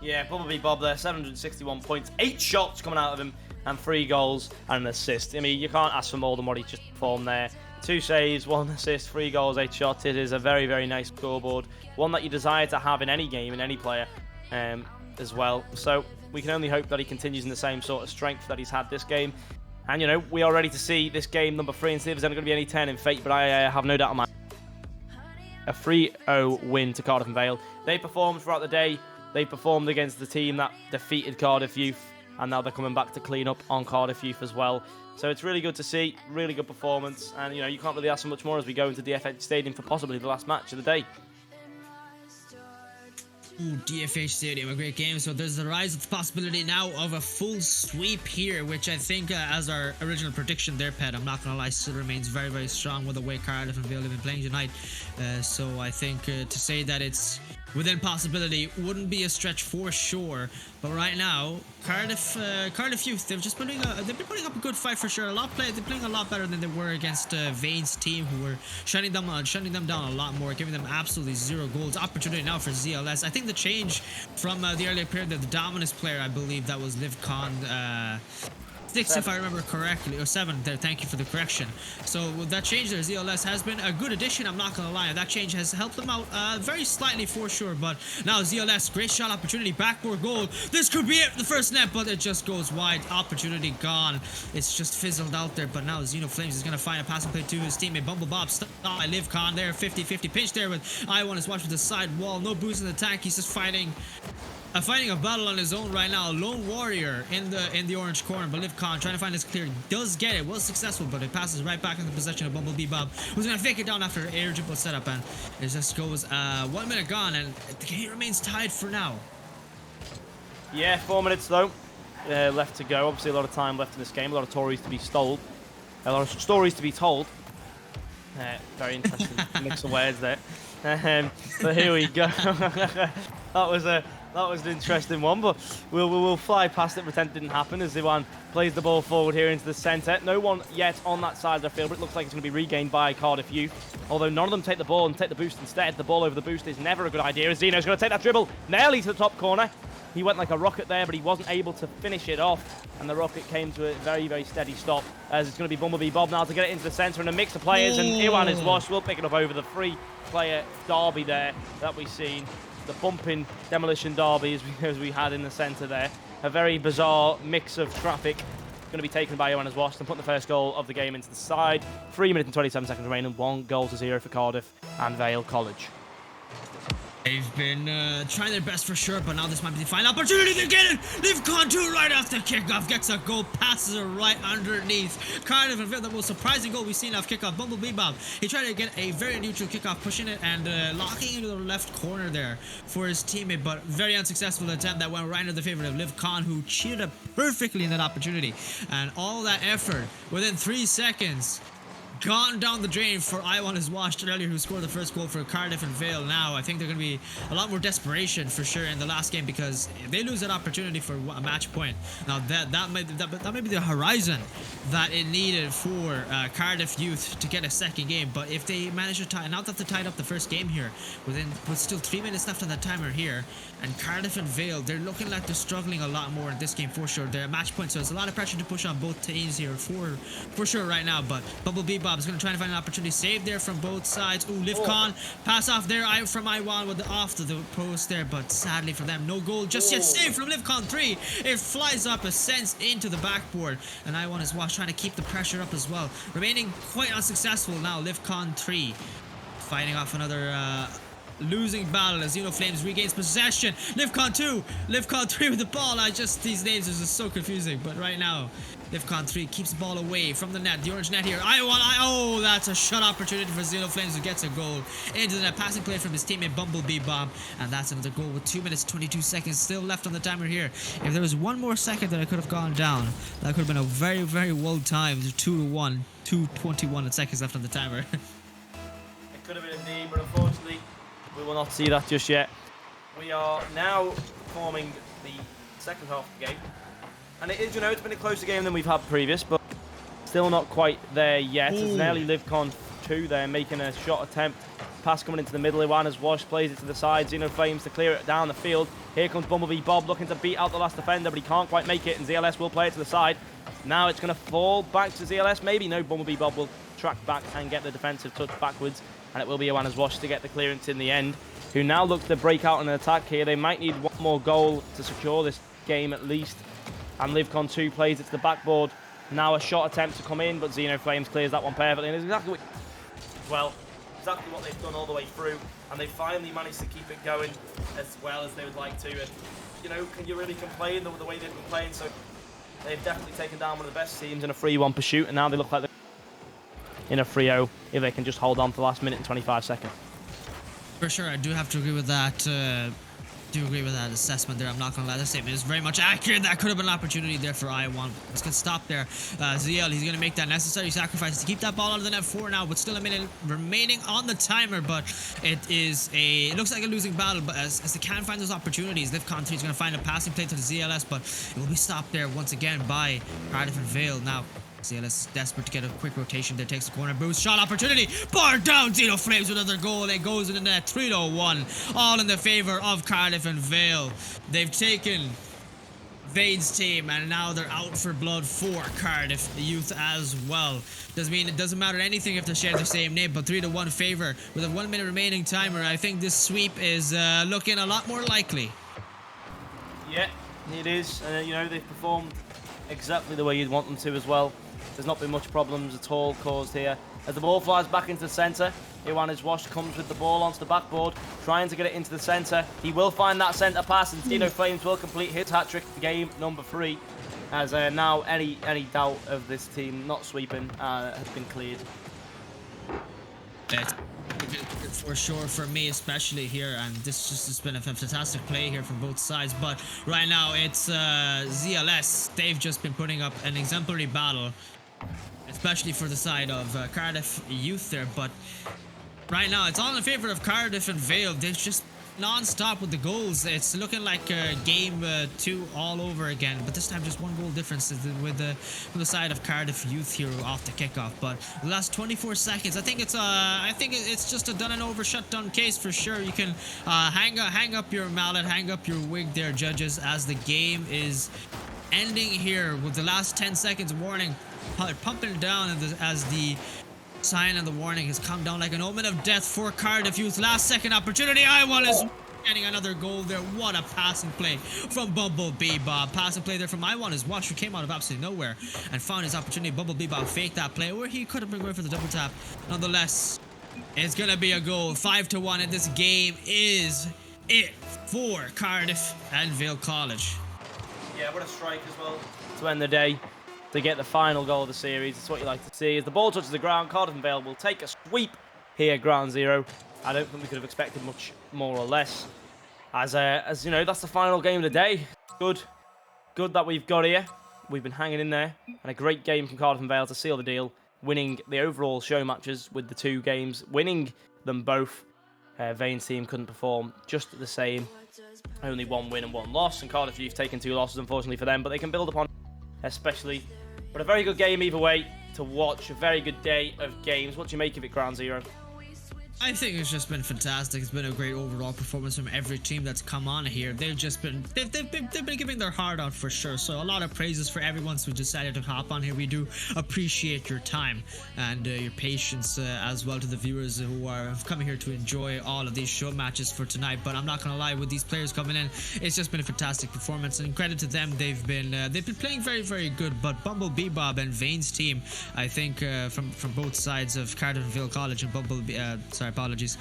Yeah, Bumblebee Bob there, 761 points, 8 shots coming out of him, and 3 goals and an assist. I mean, you can't ask for more than what he just performed there. 2 saves, 1 assist, 3 goals, 8 shots. It is a very, very nice scoreboard. One that you desire to have in any game, in any player as well. So we can only hope that he continues in the same sort of strength that he's had this game. And, you know, we are ready to see this game number 3 and see if there's going to be any 10 in fate, but I have no doubt on my... A 3-0 win to Cardiff and Vale. They performed throughout the day. They performed against the team that defeated Cardiff Youth, and now they're coming back to clean up on Cardiff Youth as well. So it's really good to see, really good performance, and you know, you can't really ask for much more as we go into DFH Stadium for possibly the last match of the day. Ooh, DFH Stadium, a great game. So there's the rise of the possibility now of a full sweep here, which I think, as our original prediction there, Pet, I'm not going to lie, still remains very, very strong with the way Cardiff and Vale have been playing tonight. So I think to say that it's within possibility wouldn't be a stretch for sure. But right now, Cardiff Youth, they've been putting up a good fight for sure. They're playing a lot better than they were against Vane's team, who were shutting them down a lot more, giving them absolutely 0 goals. Opportunity now for ZLS. I think the change from the earlier period, the dominance player, I believe that was LivCon 6, if I remember correctly, or 7 there. Thank you for the correction. So with that change there, ZLS has been a good addition, I'm not gonna lie. That change has helped them out very slightly for sure. But now ZLS, great shot opportunity, backboard goal. This could be it, the first net, but it just goes wide. Opportunity gone. It's just fizzled out there. But now Xenoflames is gonna find a passing play to his teammate Bumblebob. Stop by LivCon there, 50-50 pinch there with I1 is watching the side wall. No boost in the tank. He's just fighting a battle on his own right now. Lone warrior in the orange corner, but LivCon trying to find his clear. Does get it, was successful, but it passes right back into possession of Bumblebee Bob, who's gonna fake it down after air dribble setup, and it just goes 1 minute gone, and the game remains tied for now. Yeah, 4 minutes though left to go. Obviously a lot of time left in this game, a lot of stories to be told. Very interesting mix of words there. But here we go. That was an interesting one, but we'll fly past it, pretend it didn't happen, as Iwan plays the ball forward here into the centre. No one yet on that side of the field, but it looks like it's going to be regained by Cardiff Youth. Although none of them take the ball and take the boost instead. The ball over the boost is never a good idea, as Zeno's going to take that dribble nearly to the top corner. He went like a rocket there, but he wasn't able to finish it off, and the rocket came to a very, very steady stop, as it's going to be Bumblebee Bob now to get it into the centre, and a mix of players, and Iwan is washed. We'll pick it up over the three-player derby there that we've seen. The bumping demolition derby as we had in the centre there. A very bizarre mix of traffic. Going to be taken by Iwan as washed and putting the first goal of the game into the side. 3 minutes and 27 seconds remaining. 1-0 for Cardiff and Vale College. They've been trying their best for sure, but now this might be the final opportunity to get it. They've gone to right after kickoff, gets a goal, passes it right underneath. Cardiff and Vale, the most surprising goal we've seen off kickoff. Bumblebee Bob, he tried to get a very neutral kickoff, pushing it and locking into the left corner there for his teammate, but very unsuccessful attempt that went right into the favor of Liv Khan, who cheated up perfectly in that opportunity. And all that effort within 3 seconds gone down the drain for Iwan is washed earlier, who scored the first goal for Cardiff and Vale. Now I think they're going to be a lot more desperation for sure in the last game, because if they lose that opportunity for a match point, now that may be the horizon that it needed for Cardiff Youth to get a second game. But if they manage to tie, now that they tied up the first game here with still 3 minutes left on the timer here, and Cardiff and Vale, they're looking like they're struggling a lot more in this game for sure. They're at match point, so it's a lot of pressure to push on both teams here for sure right now. But Bumblebee Bob is going to try and find an opportunity. Save there from both sides. Ooh, Liv Khan pass off there from Iwan with the off to the post there, but sadly for them, no goal just yet. Save from Liv Khan 3. It flies up, ascends into the backboard, and Iwan is washed, trying to keep the pressure up as well. Remaining quite unsuccessful now. Liv Khan 3 fighting off another losing battle as Xeno Flames regains possession. Liv Khan 2, Liv Khan 3 with the ball. These names are just so confusing, but right now Liv Khan 3 keeps the ball away from the net, the orange net here. Oh, that's a shot opportunity for Xeno Flames, who gets a goal into the net. Passing play from his teammate Bumblebee Bob, and that's another goal with 2 minutes 22 seconds still left on the timer here. If there was one more second that I could have gone down, that could have been a very, very well timed 2-1, 2:21 seconds left on the timer. It could have been indeed, but unfortunately we will not see that just yet. We are now forming the second half of the game. And it is, it's been a closer game than we've had previous, but still not quite there yet. It's nearly LivCon 2 there, making a shot attempt. Pass coming into the middle. Iwan has washed, plays it to the side. Xeno Flames to clear it down the field. Here comes Bumblebee Bob looking to beat out the last defender, but he can't quite make it, and ZLS will play it to the side. Now it's going to fall back to ZLS. Maybe no, Bumblebee Bob will track back and get the defensive touch backwards, and it will be Iwan has washed to get the clearance in the end, who now looks to break out on an attack here. They might need one more goal to secure this game at least. And LivCon 2 plays it to the backboard. Now a shot attempt to come in, but Xeno Flames clears that one perfectly. And it's exactly what they've done all the way through. And they finally managed to keep it going as well as they would like to. And, can you really complain the way they've been playing? So they've definitely taken down one of the best teams in a 3-1 pursuit. And now they look like they're in a 3-0 if they can just hold on for the last minute and 25 seconds. For sure, I do have to agree with that. Assessment there. I'm not gonna lie, that statement is very much accurate. That could have been an opportunity there for Iwan. Let's get stopped there. ZL, he's gonna make that necessary sacrifice to keep that ball out of the net for now, but still a minute remaining on the timer. But it looks like a losing battle, but as they can find those opportunities, LivCon 3 is gonna find a passing play to the ZLS, but it will be stopped there once again by Cardiff and Vale. Now ZLS desperate to get a quick rotation there, takes the corner boost, shot opportunity, bar down, Xeno Flames with another goal. It goes in the net, 3-1, all in the favor of Cardiff and Vale. They've taken Vade's team, and now they're out for blood for Cardiff Youth as well. Doesn't mean it doesn't matter anything if they share the same name, but 3-1 favor with a 1 minute remaining timer. I think this sweep is looking a lot more likely. Yeah, it is. They've performed exactly the way you'd want them to as well. There's not been much problems at all caused here. As the ball flies back into the centre, Iwan is washed, comes with the ball onto the backboard, trying to get it into the centre. He will find that centre pass, and Xeno Flames will complete his hat-trick for game number 3. As now any doubt of this team not sweeping has been cleared. For sure, for me especially here, and this just has been a fantastic play here from both sides. But right now it's ZLS. They've just been putting up an exemplary battle, especially for the side of Cardiff Youth there. But right now it's all in favor of Cardiff and Vale. They've just non-stop with the goals. It's looking like game 2 all over again, but this time just one goal difference with the side of Cardiff Youth here off the kickoff. But the last 24 seconds, I think it's just a done and over shut down case for sure. You can hang up your mallet, hang up your wig there, judges, as the game is ending here with the last 10 seconds warning pumping down as the sign and the warning has come down like an omen of death for Cardiff Youth. Last second opportunity. Iwan is getting another goal there. What a passing play from Bumblebee Bob. Passing play there from Iwan as Watch, who came out of absolutely nowhere and found his opportunity. Bumblebee Bob faked that play, or he could have been going for the double tap. Nonetheless, it's going to be a goal. 5-1, and this game is it for Cardiff and Vale College. Yeah, what a strike as well to end the day, to get the final goal of the series. It's what you like to see. As the ball touches the ground, Cardiff and Vale will take a sweep here, GroundZero. I don't think we could have expected much more or less. As you know, that's the final game of the day. Good that we've got here. We've been hanging in there, and a great game from Cardiff and Vale to seal the deal, winning the overall show matches with the 2 games, winning them both. Vane's team couldn't perform just the same. Only 1 win and 1 loss, and Cardiff Youth taking 2 losses, unfortunately for them, but they can build upon, especially. But a very good game either way to watch. A very good day of games. What do you make of it, GroundZero? I think it's just been fantastic. It's been a great overall performance from every team that's come on here. They've been giving their heart out for sure. So a lot of praises for everyone who decided to hop on here. We do appreciate your time and your patience as well to the viewers who are coming here to enjoy all of these show matches for tonight. But I'm not gonna lie, with these players coming in, it's just been a fantastic performance, and credit to them. They've been playing very, very good. But Bumblebee Bob and Vane's team, I think from both sides of Cardiff and Vale College and apologies.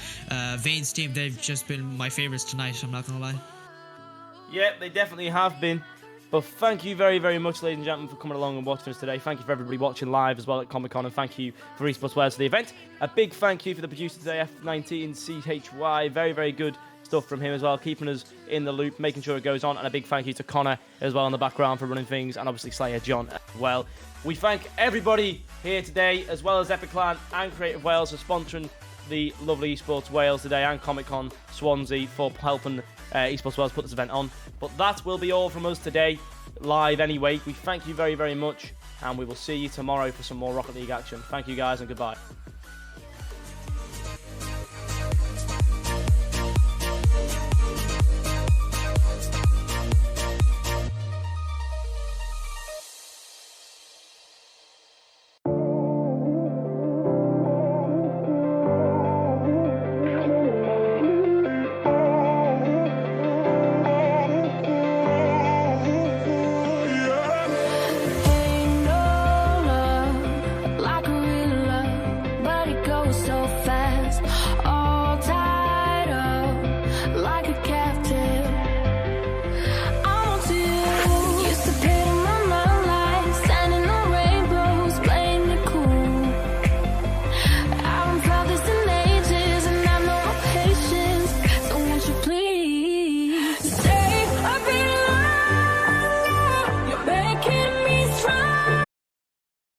Vane's team, they've just been my favorites tonight, I'm not gonna lie. Yeah, they definitely have been. But thank you very, very much, ladies and gentlemen, for coming along and watching us today. Thank you for everybody watching live as well at Comic Con, and thank you for EsportsWales for the event. A big thank you for the producer today, F19CHY. Very, very good stuff from him as well, keeping us in the loop, making sure it goes on. And a big thank you to Connor as well in the background for running things, and obviously SlayerJohn as well. We thank everybody here today, as well as Epic Clan and Creative Wales for sponsoring the lovely EsportsWales today, and Comic Con Swansea for helping EsportsWales put this event on. But that will be all from us today, live anyway. We thank you very, very much, and we will see you tomorrow for some more Rocket League action. Thank you guys, and goodbye.